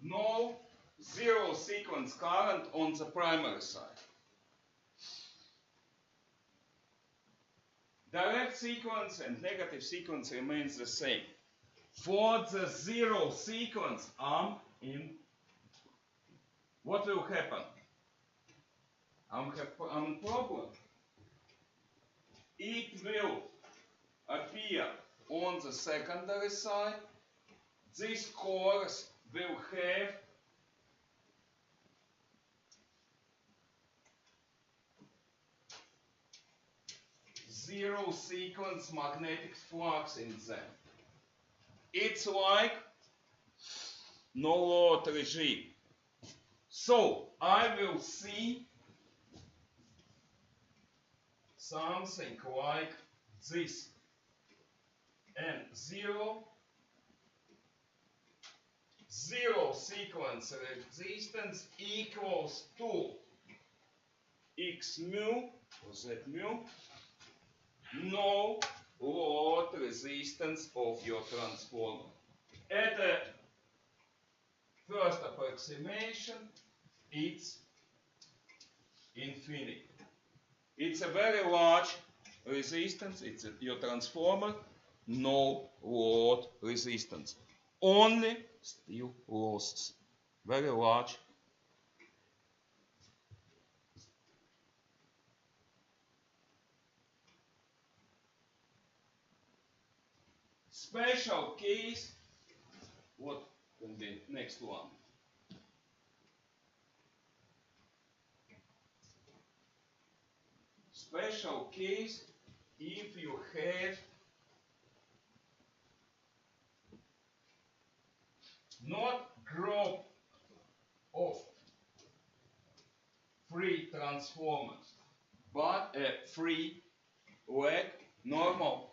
No zero sequence current on the primary side. Direct sequence and negative sequence remains the same. For the zero sequence arm in, what will happen? I'm problem. It will appear on the secondary side. This course will have zero sequence magnetic flux in them. It's like no load regime. So I will see something like this. And zero sequence resistance equals to X mu or Z mu, no load resistance of your transformer. At the first approximation, it's infinity. It's a very large resistance, it's your transformer, no load resistance. Only still losses. Very large. Special case, what can be next one? Special case if you have not group of free transformers, but a free leg normal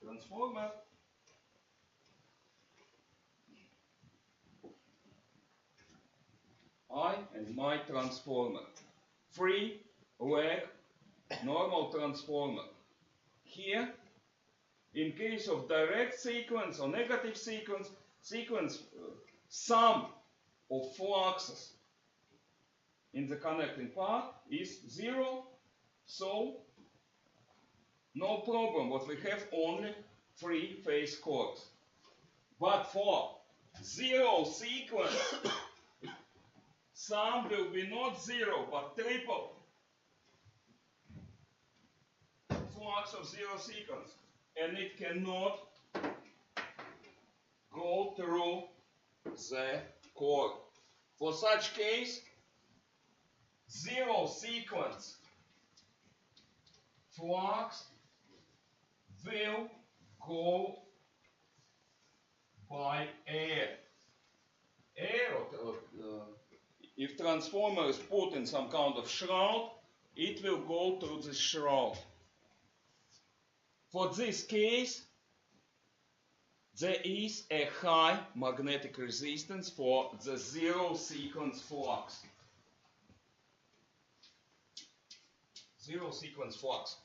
transformer. I and my transformer. Free leg normal transformer. Here, in case of direct sequence or negative sequence, sum of fluxes in the connecting part is zero, so no problem, but we have only free phase course. But for zero sequence, sum will be not zero, but triple flux of zero sequence, and it cannot go through the core. For such case, zero sequence flux will go by air. If transformer is put in some kind of shroud, it will go through the shroud. For this case, there is a high magnetic resistance for the zero sequence flux. Zero sequence flux.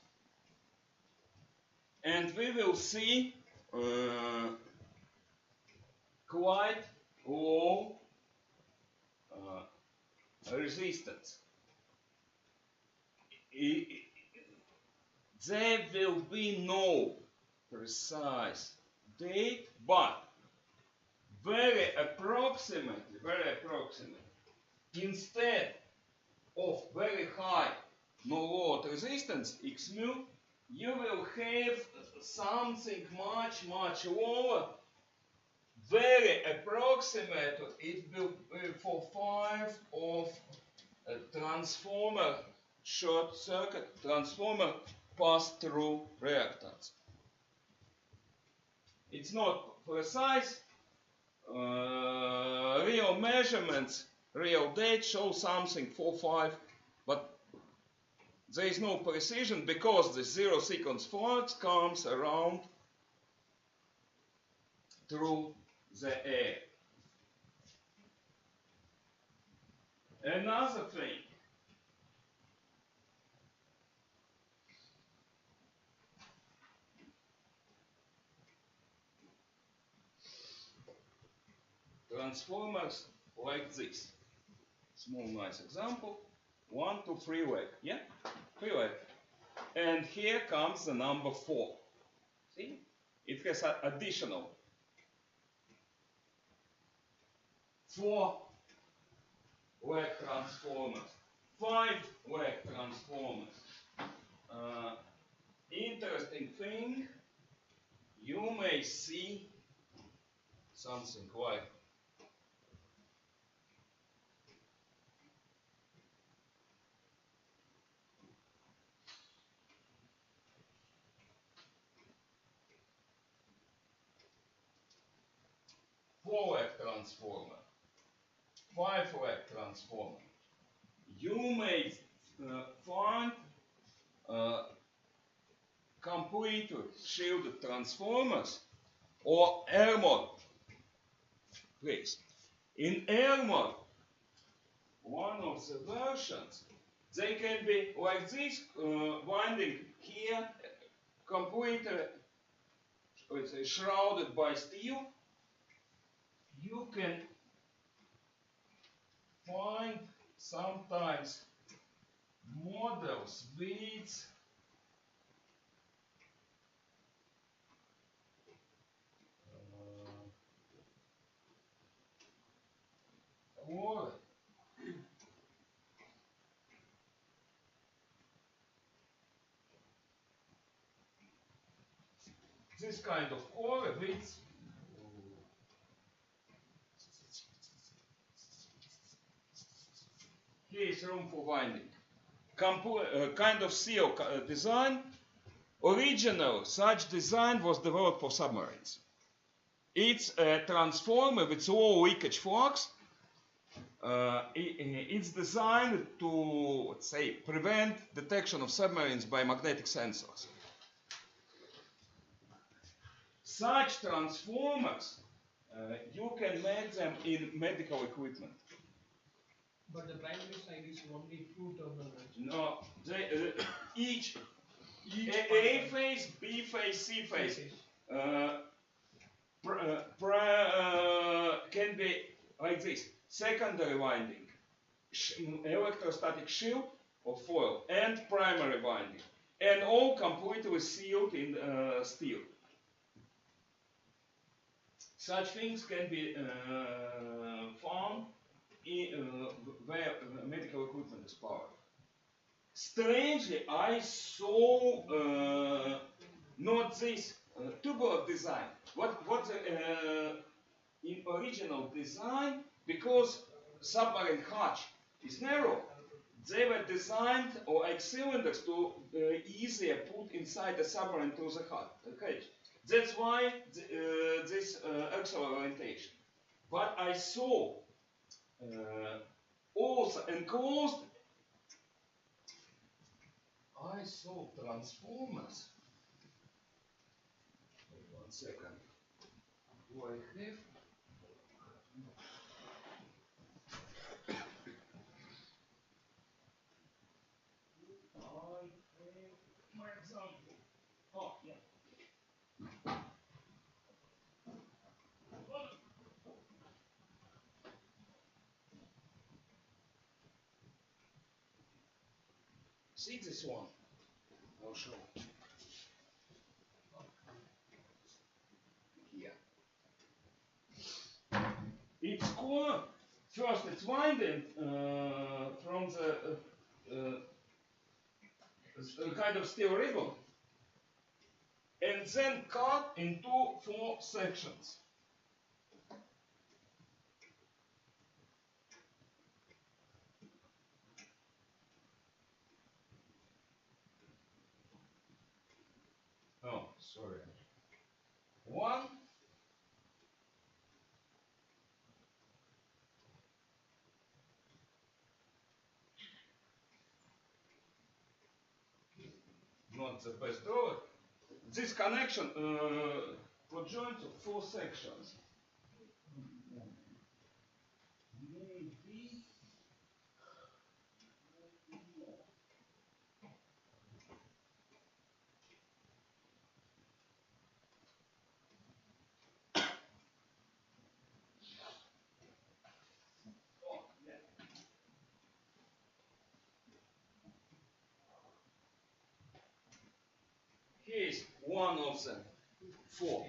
And we will see quite low resistance. There will be no precise date, but very approximately, instead of very high no load resistance, X mu, you will have something much lower. Very approximate, it will be for 5 of a transformer, short circuit transformer pass-through reactance. It's not precise. Real measurements, real data show something 4, 5, but there is no precision because the zero sequence fault comes around through the air. Another thing, transformers like this. Small nice example. 1, 2, 3 leg. Yeah? 3 leg. And here comes the number 4. See? It has an additional 4 leg transformers. 5 leg transformers. Interesting thing, you may see something like 4-leg transformer, 5-leg transformer. You may find completely shielded transformers or armor. Please. In armor, one of the versions, they can be like this, winding here, completely, let's say, shrouded by steel. You can find sometimes models with core. This kind of core with here is room for winding. Kind of seal design. Original such design was developed for submarines. It's a transformer with low leakage flux. It's designed to, let's say, prevent detection of submarines by magnetic sensors. Such transformers, you can make them in medical equipment. But the primary side is only 2 terminals. No, each A phase, B phase, C phase can be like this. Secondary winding, electrostatic shield or foil, and primary winding. And all completely sealed in steel. Such things can be found where medical equipment is powered. Strangely, I saw not this tubular design. What in original design, because submarine hatch is narrow, they were designed or like cylinders to easier put inside the submarine through the hatch. That's why this axial orientation. But I saw also enclosed. I saw transformers. Wait 1 second. Do I have? My example. Oh, yeah. See this one? I'll show. Here. It's core. First, it's winding from the kind of steel ribbon, and then cut into 4 sections. Oh, sorry. 1. not the best drawing. This connection conjoins of 4 sections. Here is one of the 4.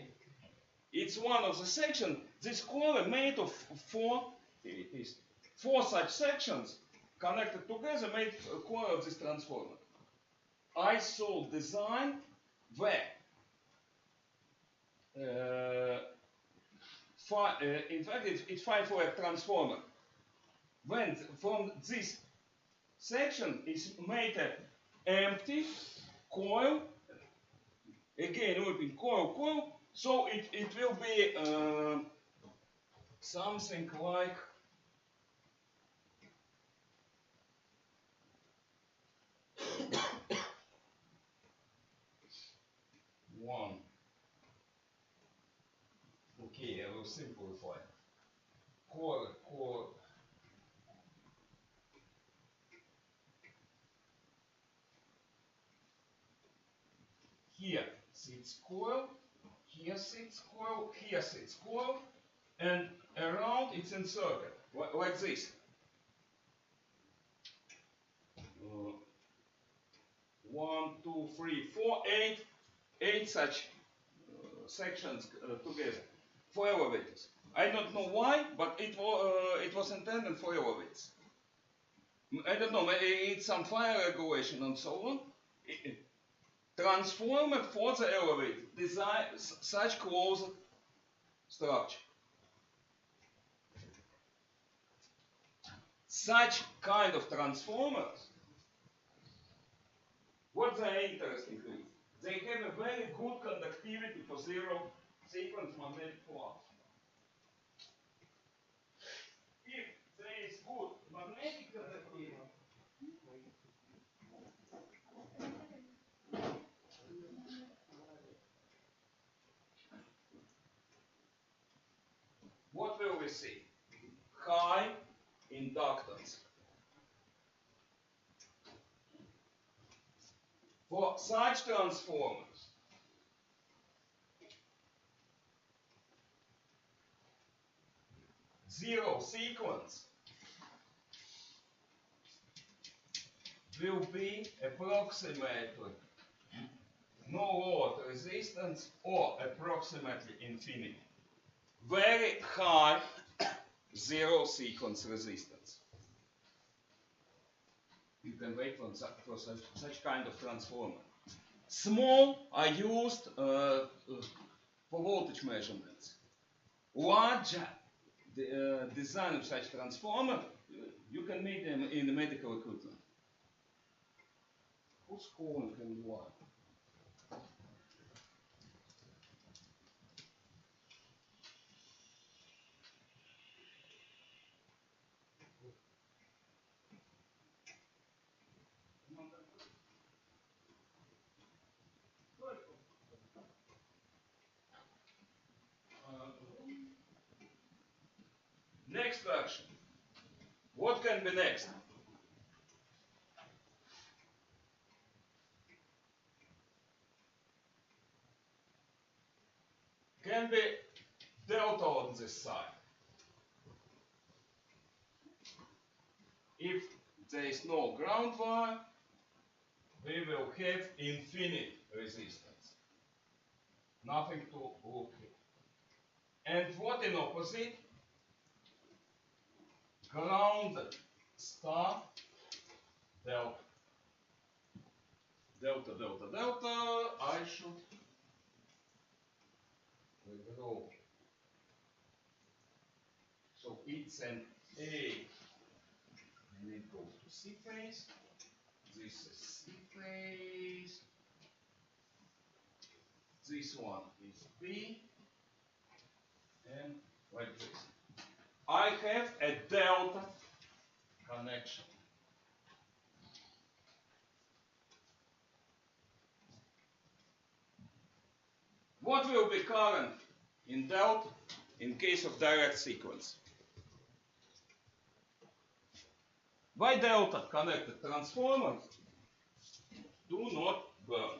It's one of the sections. This coil made of 4. Here it is. 4 such sections connected together made a coil of this transformer. I saw design where in fact it's 5-wire transformer. When from this section is made an empty coil, again looping coil, so it will be something like one. Okay, I will simplify. Coil. Here sits coil, here sits coil, here sits coil, and around it's in circle, like this. 1, 2, 3, 4, 8 such sections together for elevators. I don't know why, but it was intended for elevators. I don't know, maybe it's some fire regulation and so on. Transformer for the elevator design such closed structure. Such kind of transformers, what they are interesting in? They have a very good conductivity for zero sequence magnetic flux. If there is good magnetic conductivity, what will we see? High inductance. For such transformers, zero sequence will be approximately no load resistance or approximately infinity. Very high zero sequence resistance. You can wait for such kind of transformer. Small are used for voltage measurements. Larger design of such transformer, you can make them in the medical equipment. Who's calling and why? Next version. What can be next? Can be delta on this side. If there is no ground wire, we will have infinite resistance. Nothing to look at. And what in opposite? Grounded star delta. Delta. I should go. So it's an A. And it goes to C phase. This is C phase. This one is B. And like this. I have a delta connection. current in delta in case of direct sequence. Why delta connected transformers do not burn?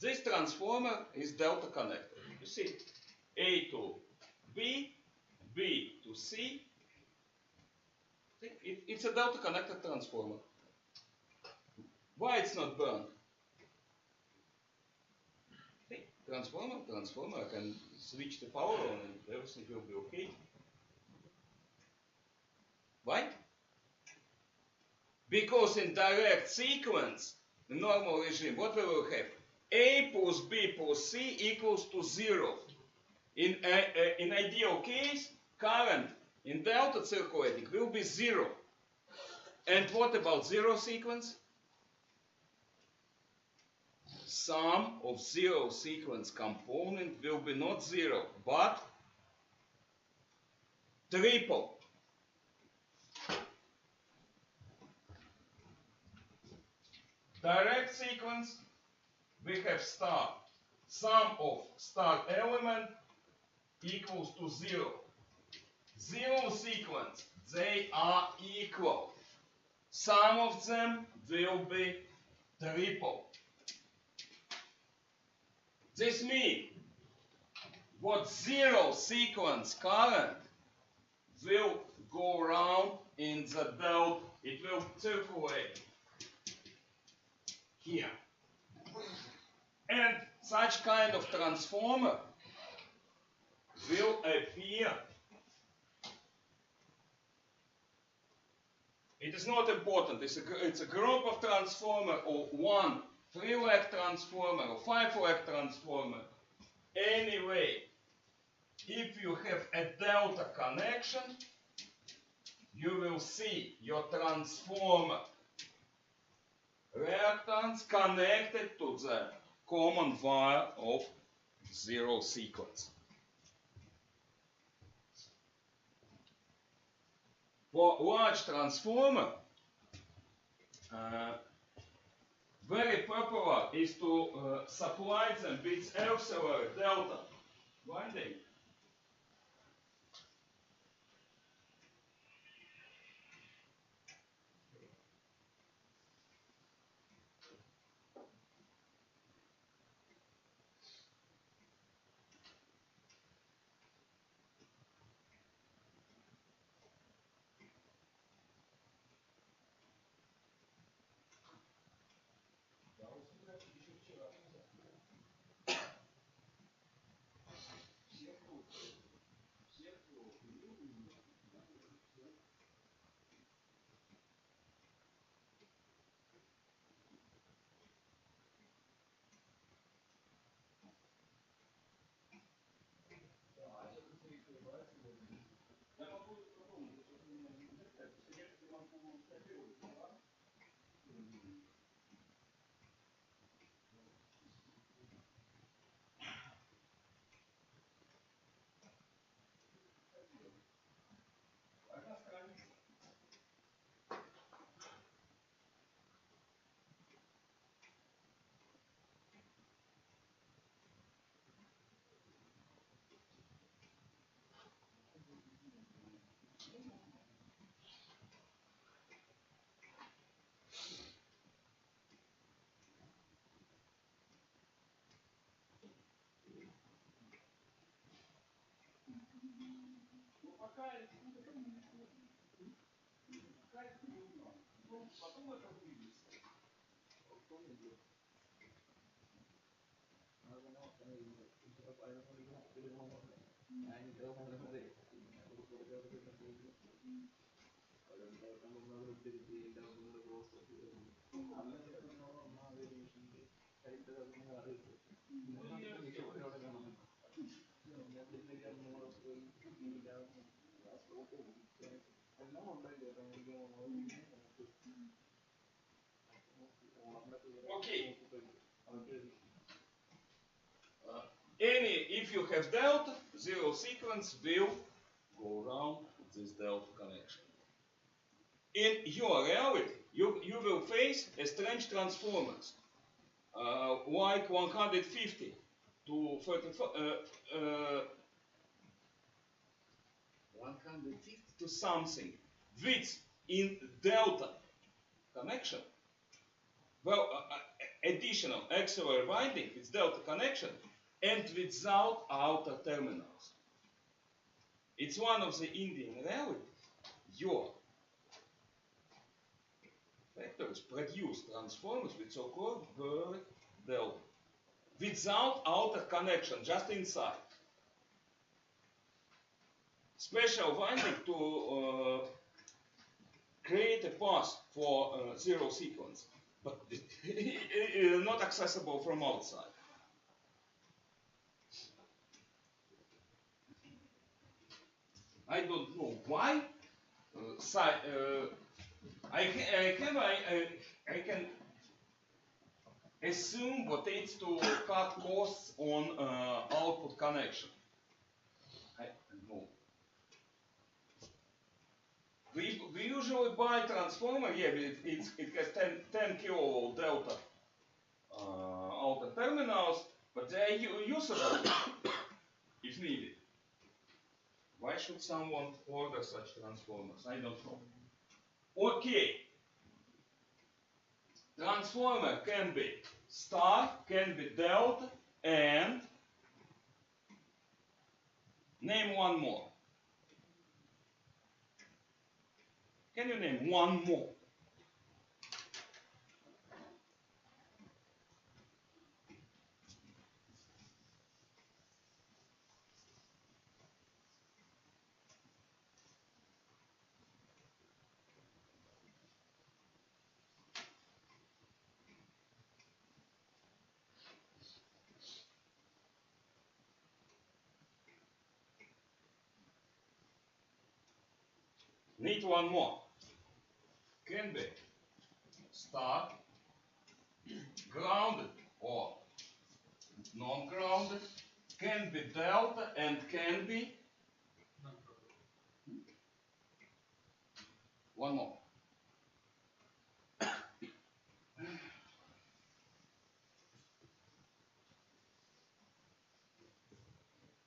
This transformer is delta connected. You see, A to B, B to C. It's a delta connected transformer. Why it's not burned? Transformer, I can switch the power on and everything will be okay. Why? Because in direct sequence, the normal regime, what we will have? A plus B plus C equals to 0. In ideal case, current in delta circulating will be 0. And what about zero sequence? Sum of zero sequence component will be not 0, but triple. Direct sequence, we have star. Sum of star element equals to 0. Zero sequence, they are equal. Sum of them will be triple. This means what zero sequence current will go around in the delta, it will circulate here. And such kind of transformer will appear. It is not important. It's a group of transformer or one 3-leg transformer or 5-leg transformer. Anyway, if you have a delta connection, you will see your transformer reactance connected to the common wire of zero sequence. For large transformer, very popular is to supply them with auxiliary delta winding. Okay. If you have delta, zero sequence will go around this delta connection. In your reality, you will face strange transformers, like 150. to 150 to something with in delta connection. Well, additional auxiliary winding with delta connection and without outer terminals. It's one of the Indian reality. Your factories produce transformers with so-called buried delta without outer connection, just inside. Special winding to create a path for zero sequence, but not accessible from outside. I don't know why. I can assume what it's to cut costs on output connection. I don't know. We usually buy transformer, yeah, it has 10 kilovolt delta outer terminals, but they are usable if needed. Why should someone order such transformers? I don't know. Okay. Transformer can be star, can be delta, and name one more. Can you name one more? Need one more. Can be star, grounded or non-grounded, can be delta, and can be one more.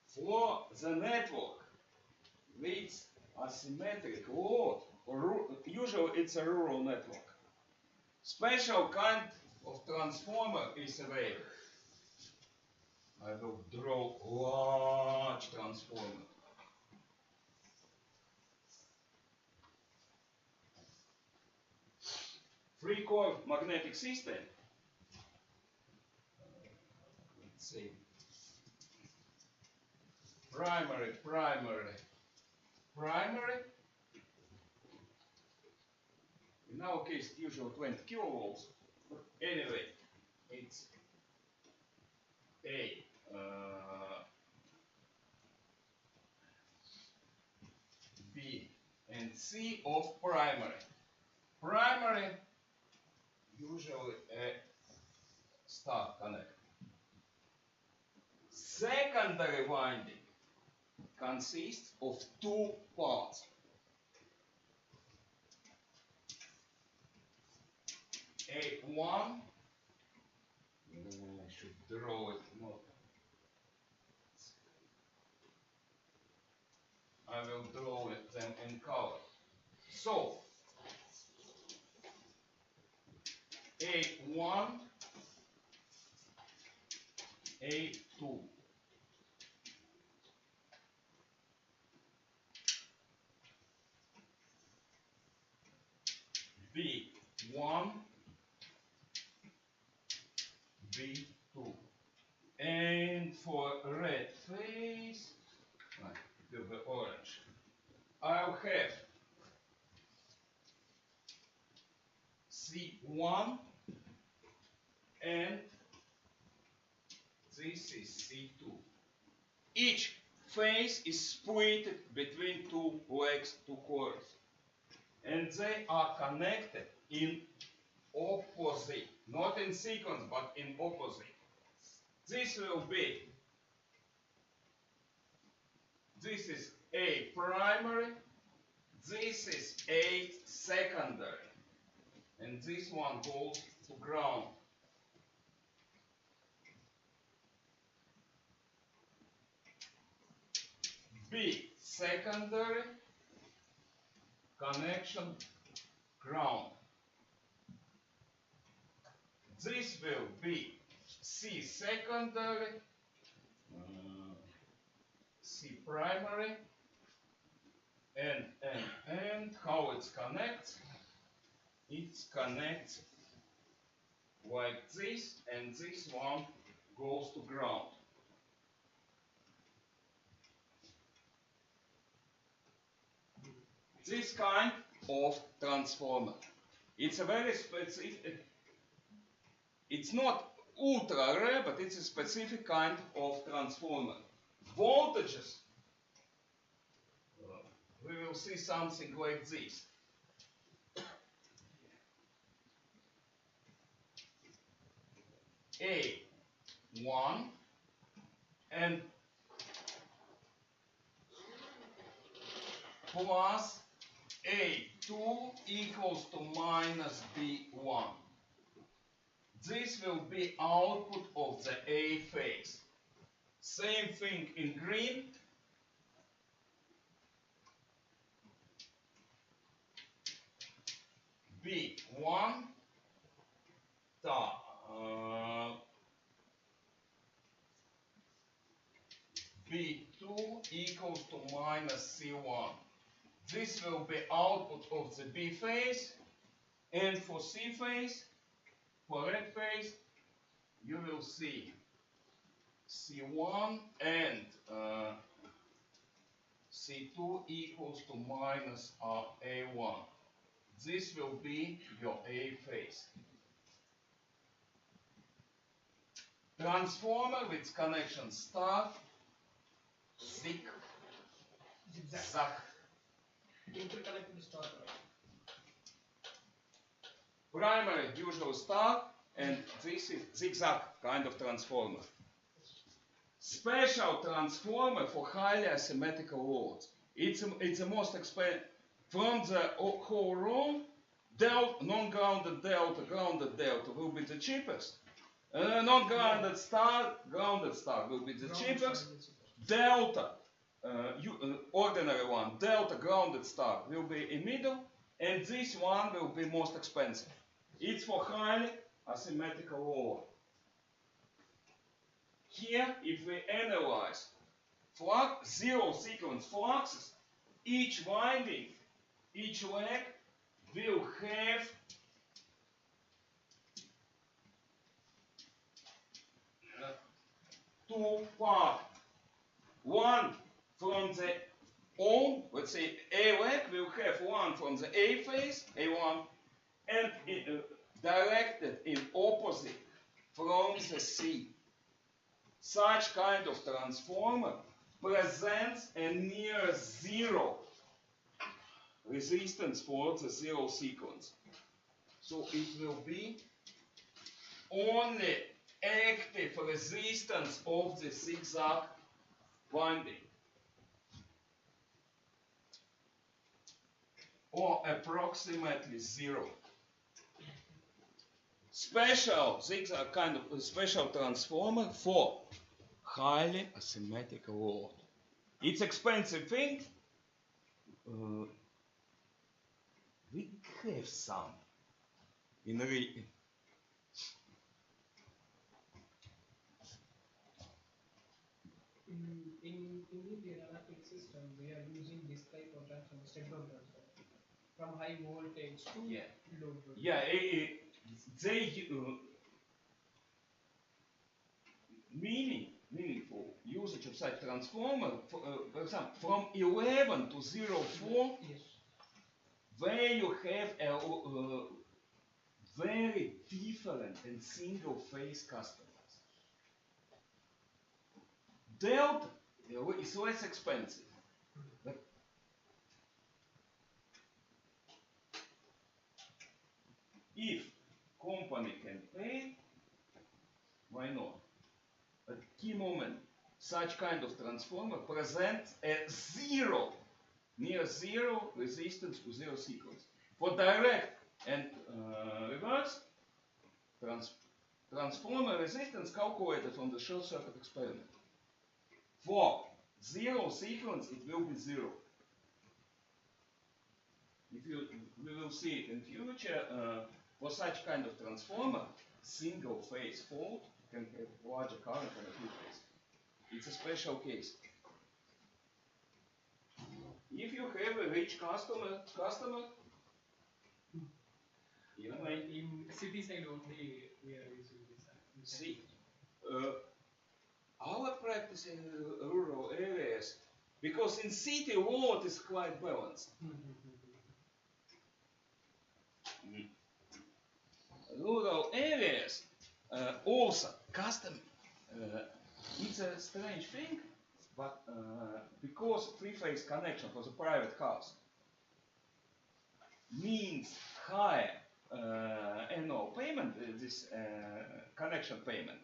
For the network with asymmetric load, or usually it's a rural network, special kind of transformer is available. I will draw large transformer. Three-core magnetic system. Let's see. Primary. In our case, it's usually 20 kilovolts. But anyway, it's A. B and C of primary. Primary, usually a star connector. Secondary winding consists of two parts. A1, I should draw it, not. I will draw them in color. So, A1, A2. B1, B2. And for red phase, it will be orange. I'll have C1 and this is C2. Each phase is split between two legs, two coils. And they are connected in opposite, not in sequence, but in opposite. This will be, this is A primary, this is A secondary, and this one goes to ground. B. Secondary connection ground. This will be C secondary, C primary, and how it connects? It connects like this, and this one goes to ground. This kind of transformer. It's a very specific, it's not ultra rare, but it's a specific kind of transformer. Voltages, we will see something like this. A1 and plus A2 equals to minus B1. This will be output of the A phase. Same thing in green. B1 B2 equals to minus C1. This will be output of the B phase, and for C phase, for red phase, you will see C1 and C2 equals to minus A1. This will be your A phase. Transformer with connection star, zigzag. Interconnected star. Primary usual star, and this is zigzag kind of transformer. Special transformer for highly asymmetrical loads. It's the most expensive. From the whole row, non-grounded delta, grounded delta will be the cheapest. Non-grounded star, grounded star will be the cheapest. Delta, ordinary one, delta grounded star will be in middle, and this one will be most expensive. It's for highly asymmetrical load. Here, if we analyze zero sequence fluxes, each winding, each leg will have two parts. One from the let's say A leg will have one from the A phase, A1, and directed in opposite from the C. Such kind of transformer presents a near zero resistance for the zero sequence. So it will be only active resistance of the zigzag winding, or approximately zero. Special zigzag kind of special transformer for highly asymmetrical load. It's expensive thing. We have some in in Indian electric system, we are using this type of transformer, step-down transformer, from high voltage to low voltage. Yeah, they meaningful usage of such transformer, for example, from 11 to 04, yes, where you have a very different and single phase customers. Delta is less expensive. But if company can pay, why not? At key moment, such kind of transformer presents a near zero resistance to zero sequence. For direct and reverse, transformer resistance calculated from the short circuit experiment. For zero sequence, it will be zero. If you, we will see it in future, for such kind of transformer, single phase fault can have larger current than a two-phase. It's a special case. If you have a rich customer, you may in city side only we are using this. see. Our practice in rural areas, because in city load is quite balanced. Rural areas also custom. It's a strange thing, but because three-phase connection for the private house means higher annual payment, this connection payment,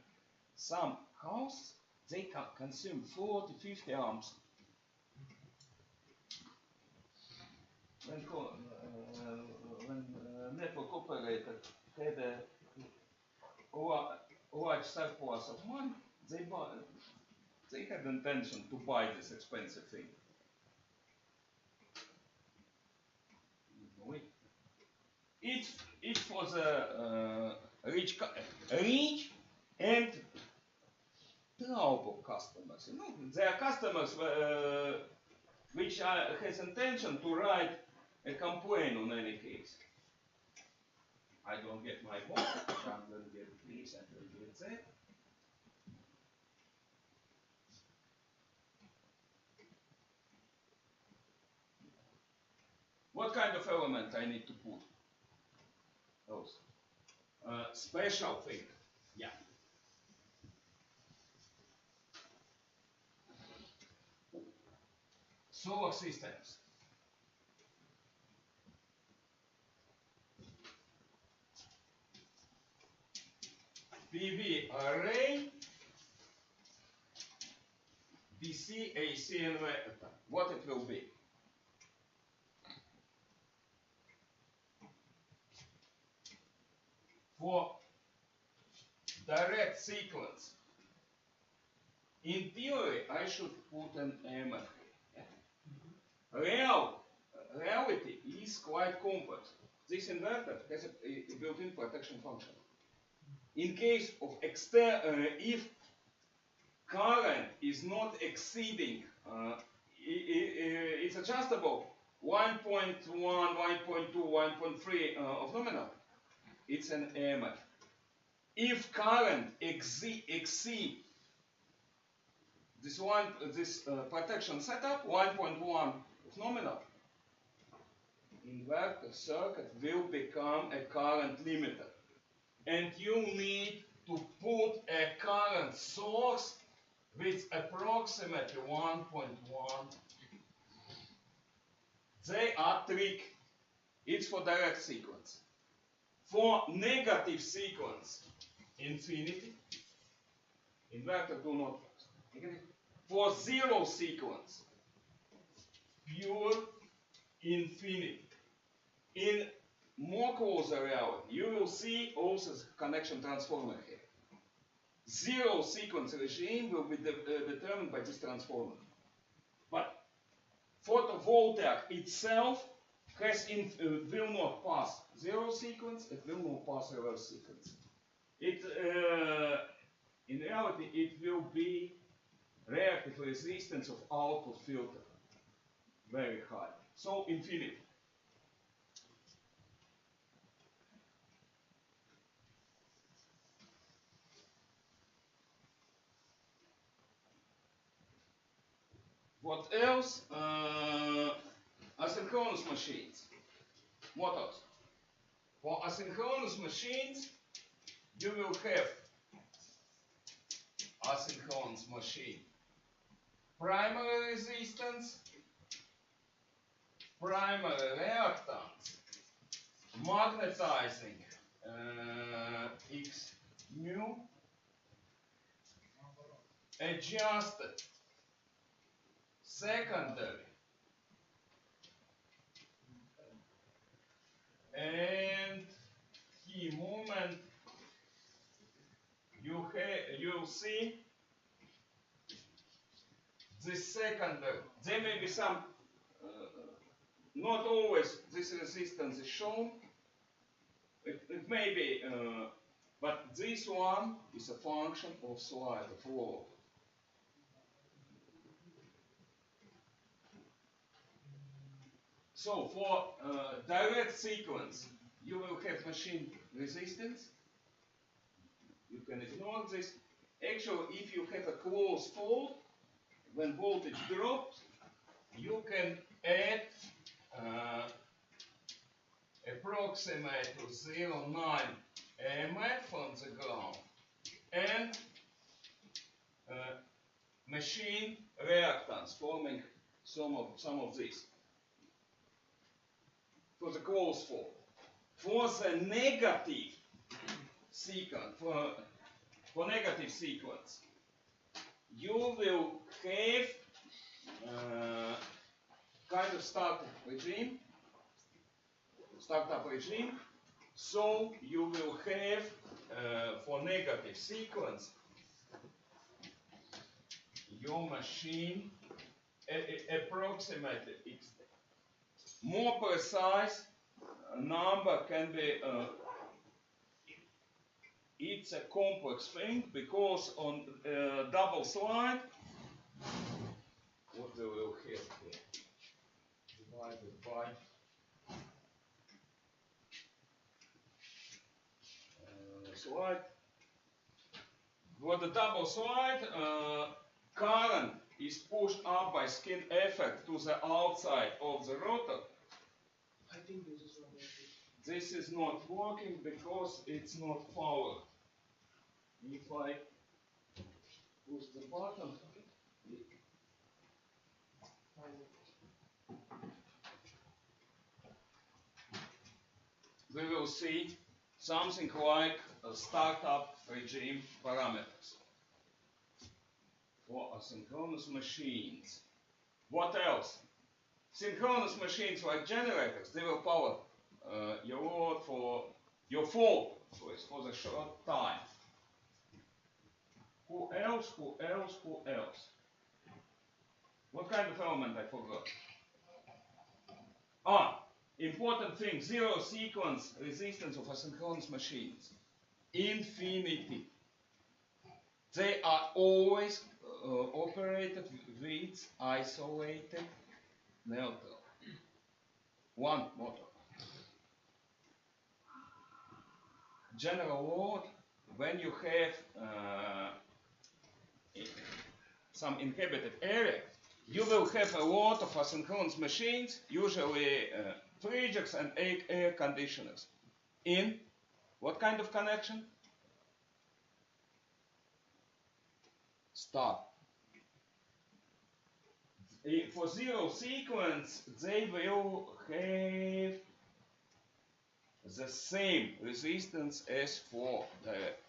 some houses they can consume 40-50 amps. When network operator had a large surplus of money, they had intention to buy this expensive thing. It's for the rich and trouble customers. You know, there are customers which has intention to write a complaint on any case. I don't get my phone, I don't get this, I don't get that. What kind of element I need to put? Those. Special thing. Yeah. Solar systems. PV array, DC, AC inverter. What it will be? For direct sequence, in theory, I should put an MF. Reality is quite complex. This inverter has a built-in protection function. In case of if current is not exceeding, it's adjustable 1.1, 1.2, 1.3 of nominal, it's an EMF. If current exceed this protection setup, 1.1 of nominal, inverter circuit will become a current limiter. And you need to put a current source with approximately 1.1. They are tricky. It's for direct sequence. For negative sequence, infinity. Inverter do not. For zero sequence, pure infinity. In more closer reality, you will see also the connection transformer here. Zero sequence regime will be determined by this transformer. But photovoltaic itself will not pass zero sequence, it will not pass reverse sequence. In reality, it will be reactive resistance of output filter very high. So infinity. What else? Asynchronous machines. What else? For asynchronous machines, you will have asynchronous machine. Primary resistance, primary reactance, magnetizing X mu, adjusted secondary, and key moment. You'll see the second secondary. There may be some, not always this resistance is shown. It may be, but this one is a function of slide of load. So for direct sequence, you will have machine resistance. You can ignore this. Actually, if you have a closed fold, when voltage drops, you can add approximate to 0.9 AMF from the ground and machine reactance forming some of this for the closed fold. For the negative sequence, for negative sequence, you will have kind of startup regime. So you will have for negative sequence your machine approximately. More precise number can be. It's a complex thing because on double slide, what we will have here divided by slide. For the double slide, current is pushed up by skin effect to the outside of the rotor. I think this is not working. This is not working because it's not powered. If I push the button, we will see something like startup regime parameters for asynchronous machines. What else? Synchronous machines like generators, they will power your load for your fault, so it's for the short time. Who else? What kind of element I forgot? Important thing, zero sequence resistance of asynchronous machines. Infinity. They are always operated with isolated neutral. One motor. General load, when you have some inhabited area, you will have a lot of asynchronous machines, usually fridges and air conditioners. In what kind of connection? Star. For zero sequence, they will have the same resistance as for direct.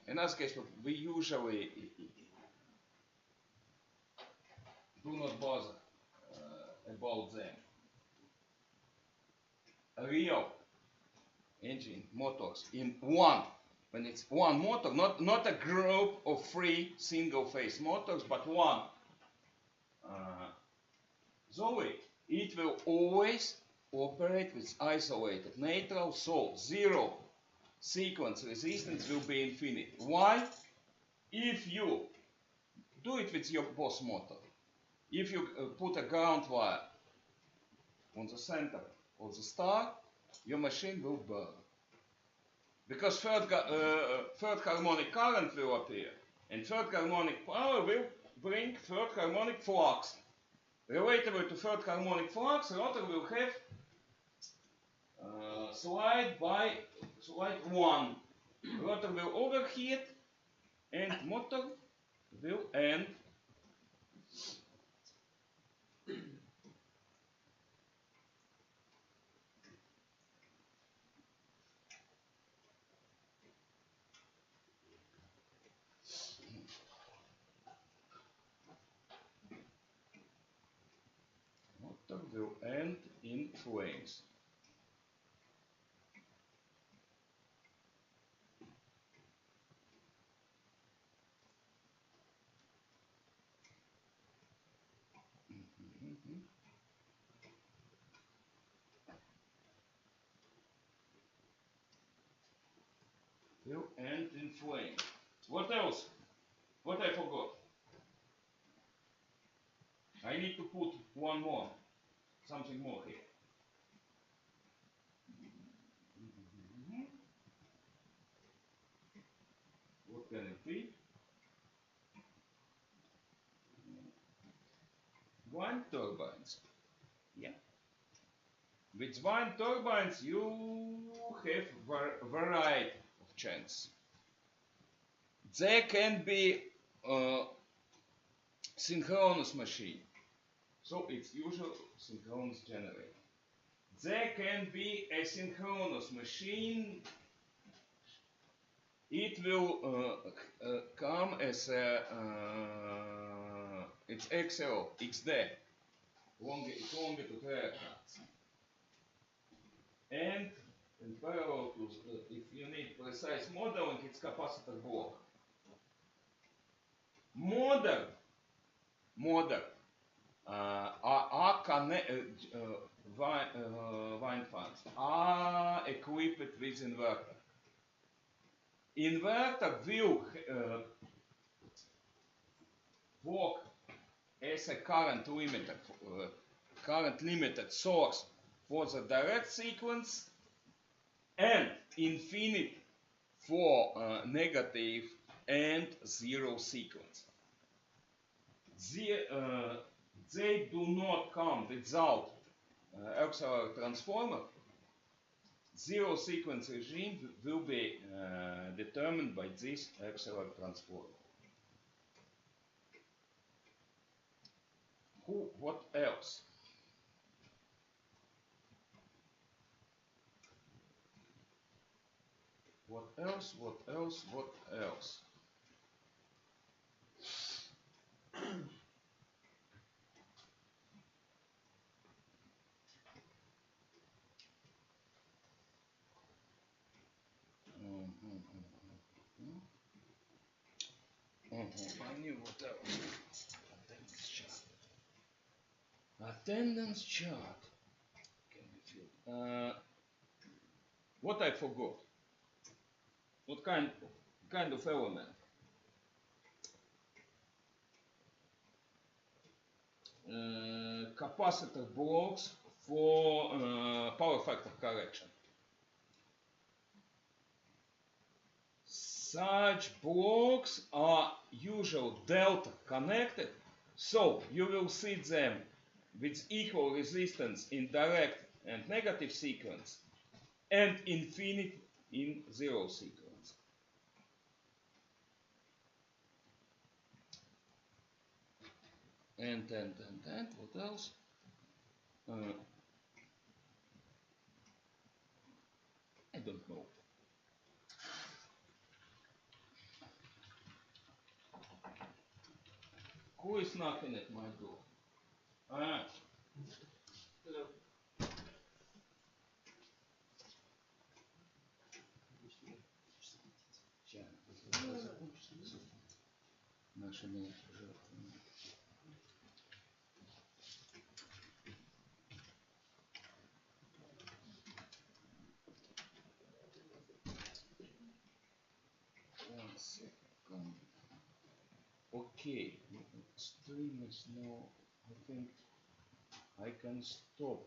In our case, we usually do not bother about them. Real engine motors in one, when it's one motor, not a group of three single phase motors, but one. Zoe, it will always operate with isolated neutral, so zero sequence resistance will be infinite. Why? If you do it with your boss motor, if you put a ground wire on the center of the star, your machine will burn. Because third harmonic current will appear, and third harmonic power will bring third harmonic flux. Relatable to third harmonic flux, rotor will have slide 1. Rotor will overheat and motor will end. Motor will end in flames. Will end in flame. What else? What I forgot? I need to put one more, something more here. What can it be? Wind turbines. Yeah. With wind turbines you have variety of chance. There can be a synchronous machine. So it's usual synchronous generator. There can be a synchronous machine. It will come as a it's XL, XD, longitude aircraft. And in parallel to, if you need precise modeling, it's capacitor block. Modern wind farms are equipped with inverter. Inverter will work as a current limited source for the direct sequence and infinite for negative and zero sequence. They do not come without auxiliary transformer. Zero sequence regime will be determined by this auxiliary transformer. What else? What else? I knew what else. Attendance chart. Can be filled. What I forgot? What kind of element? Capacitor blocks for power factor correction. Such blocks are usually delta connected, so you will see them with equal resistance in direct and negative sequence and infinite in zero sequence. And what else? I don't know. Who is knocking at my door? Hello. Нашими жертвами. One second. Okay, stream is now, I think I can stop.